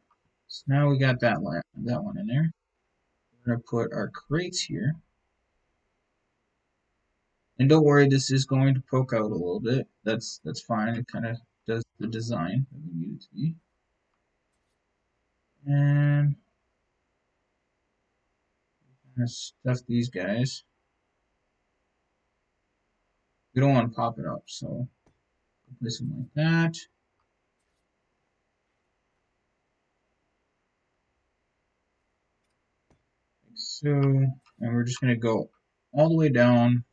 So now we got that one in there. We're gonna put our crates here. And don't worry, this is going to poke out a little bit. That's fine. It kind of does the design that we need it to be. And I'm gonna stuff these guys. We don't want to pop it up, so place them like that. Like so. And we're just gonna go all the way down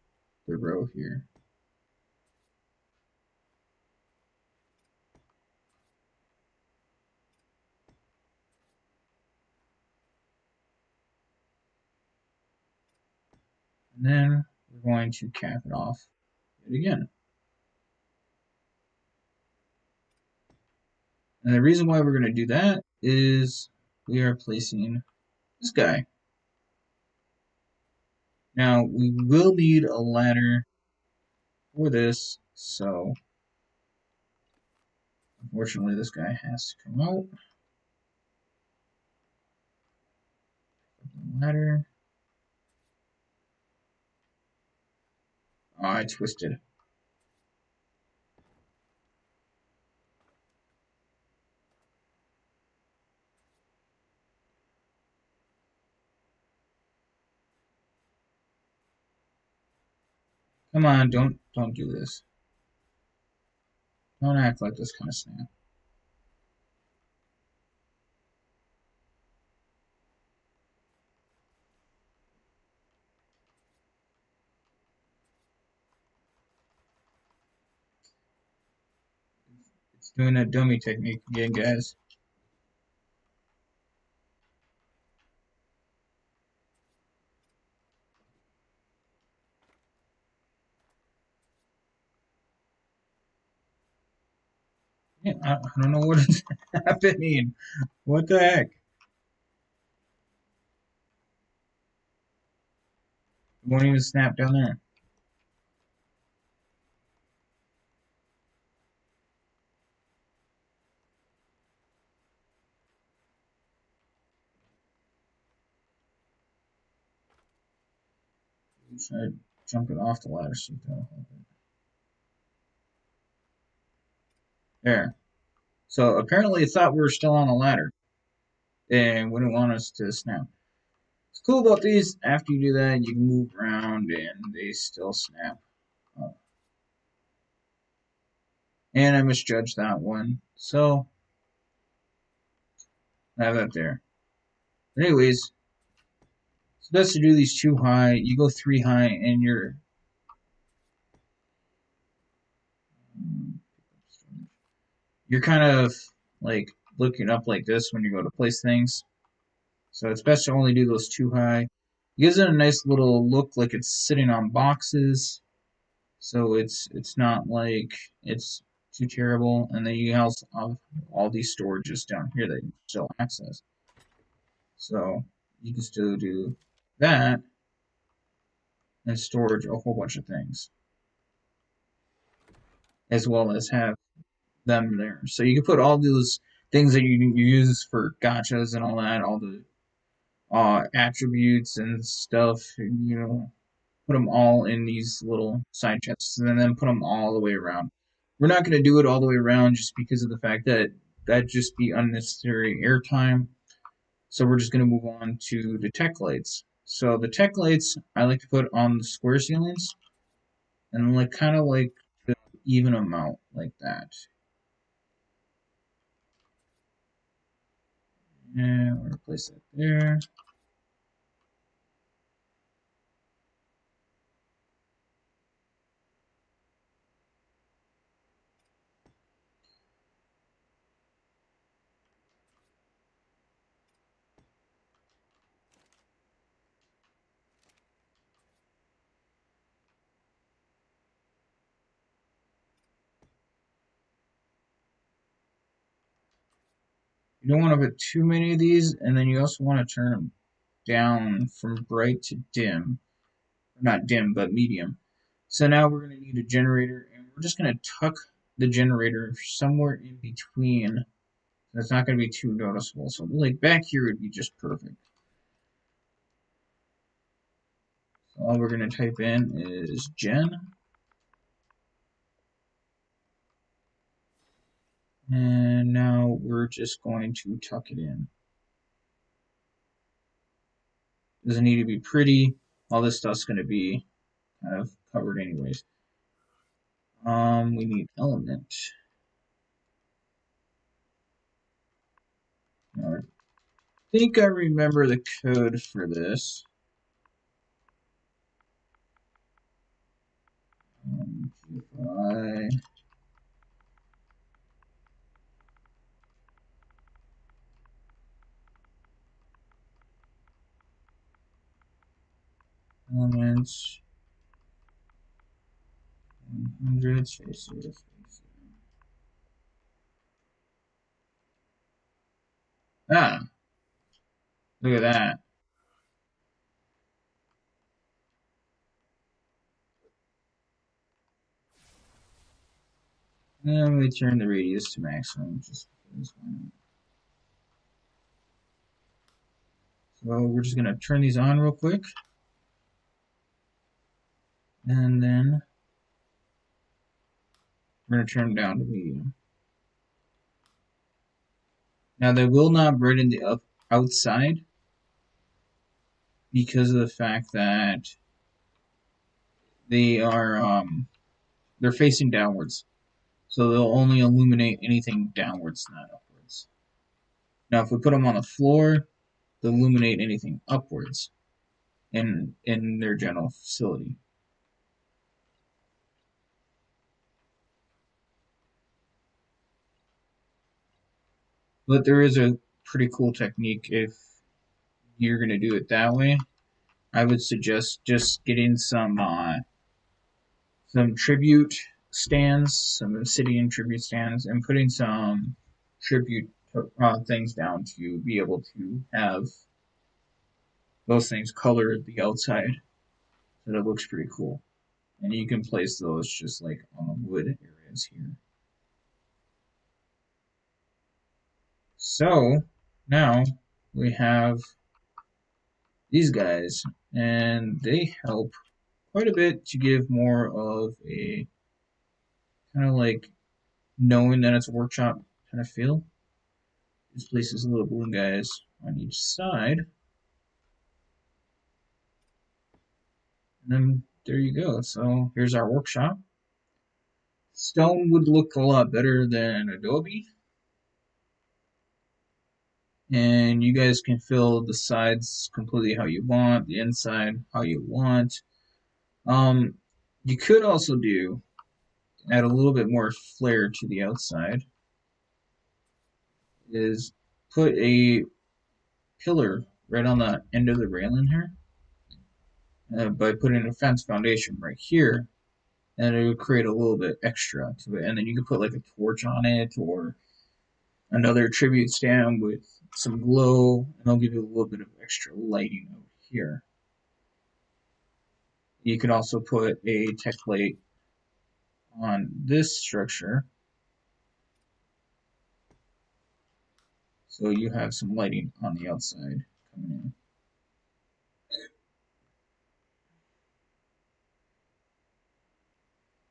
the row here. And then we're going to cap it off yet again. And the reason why we're going to do that is we are placing this guy. Now, we will need a ladder for this, so unfortunately this guy has to come out. Ladder. Oh, I twisted. Come on, don't do this. Don't act like this kind of snap. It's doing that dummy technique again, guys. Yeah, I don't know what is happening. What the heck? It won't even snap down there. Should I jump it off the ladder so that'll help it? There. So apparently it thought we were still on the ladder and wouldn't want us to snap. What's cool about these, after you do that, you can move around and they still snap. And I misjudged that one. So I have that there. But anyways, it's best to do these 2 high. You go 3 high and you're kind of like looking up like this when you go to place things. So it's best to only do those 2 high. It gives it a nice little look like it's sitting on boxes. So it's not like it's too terrible. And then you also have all these storages down here that you can still access. So you can still do that and storage a whole bunch of things, as well as have them there. So you can put all those things that you use for gotchas and all that, all the attributes and stuff, you know, put them all in these little side chests and then put them all the way around. We're not going to do it all the way around just because of the fact that that'd just be unnecessary airtime. So we're just going to move on to the tech lights. So the tech lights I like to put on the square ceilings. and like kind of like to even them out like that. And we're gonna place that there. You don't want to put too many of these, and then you also want to turn them down from bright to dim. Not dim, but medium. So now we're going to need a generator, and we're just going to tuck the generator somewhere in between. That's not going to be too noticeable. So like back here would be just perfect. So all we're going to type in is gen. And now we're just going to tuck it in. Doesn't need to be pretty. All this stuff's going to be kind of covered anyways. We need element. Now, I think I remember the code for this. GFI elements 100 spaces. Ah, look at that. And we turn the radius to maximum just because why not. So we're just gonna turn these on real quick. And then we're gonna turn them down to medium. Now they will not brighten the outside because of the fact that they are they're facing downwards. So they'll only illuminate anything downwards, not upwards. Now if we put them on the floor, they'll illuminate anything upwards in their general facility. But there is a pretty cool technique if you're going to do it that way. I would suggest just getting some tribute stands, some obsidian tribute stands, and putting some tribute things down to be able to have those things color the outside so that it looks pretty cool. And you can place those just like on the wood areas here. So now we have these guys, and they help quite a bit to give more of a kind of like knowing that it's a workshop kind of feel. This places little balloon guys on each side. And then there you go. So here's our workshop. Stone would look a lot better than Adobe. And you guys can fill the sides completely how you want, the inside how you want. You could also add a little bit more flair to the outside, is put a pillar right on the end of the railing here by putting a fence foundation right here, and it would create a little bit extra to it. And then you could put like a torch on it or another tribute stand with some glow, and they'll give you a little bit of extra lighting over here. You can also put a tech plate on this structure, so you have some lighting on the outside coming in.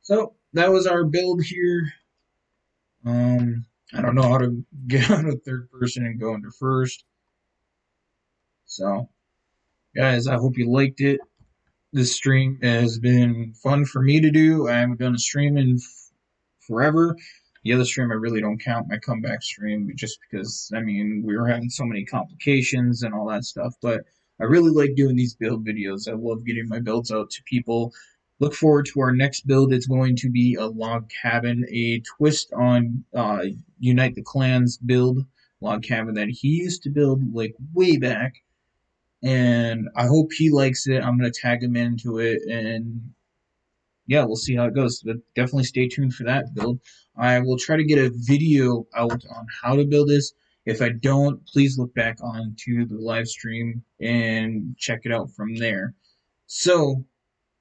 So that was our build here. I don't know how to get out of third person and go into first. So, guys, I hope you liked it. This stream has been fun for me to do. I haven't done a stream in forever. The other stream I really don't count, my comeback stream, just because I mean we were having so many complications and all that stuff. But I really like doing these build videos. I love getting my builds out to people. Look forward to our next build. It's going to be a log cabin, a twist on Unite the Clans build log cabin that he used to build like way back, and I hope he likes it. I'm gonna tag him into it, and yeah, we'll see how it goes. But definitely stay tuned for that build. I will try to get a video out on how to build this. If I don't, please look back onto the live stream and check it out from there. So,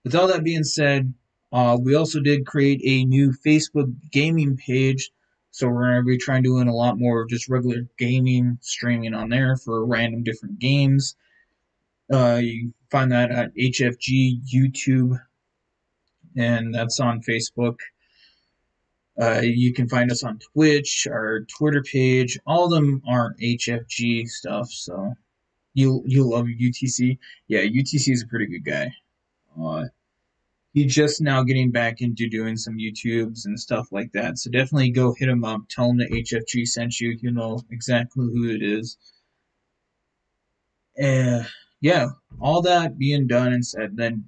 with all that being said, we also did create a new Facebook gaming page. So we're going to be trying doing a lot more of just regular gaming streaming on there for random different games. You can find that at HFG YouTube, and that's on Facebook. You can find us on Twitch, our Twitter page. All of them are HFG stuff, so you'll love UTC. Yeah, UTC is a pretty good guy. He's just now getting back into doing some YouTubes and stuff like that. So definitely go hit him up. Tell him that HFG sent you. You know exactly who it is. And yeah, all that being done and said, then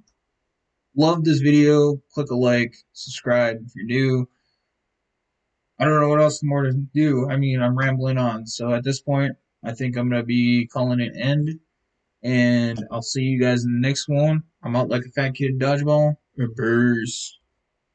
love this video. Click a like, subscribe if you're new. I don't know what else more to do. I mean, I'm rambling on. So at this point, I think I'm going to be calling it end. And I'll see you guys in the next one. I'm out like a fat kid dodgeball. Reverse.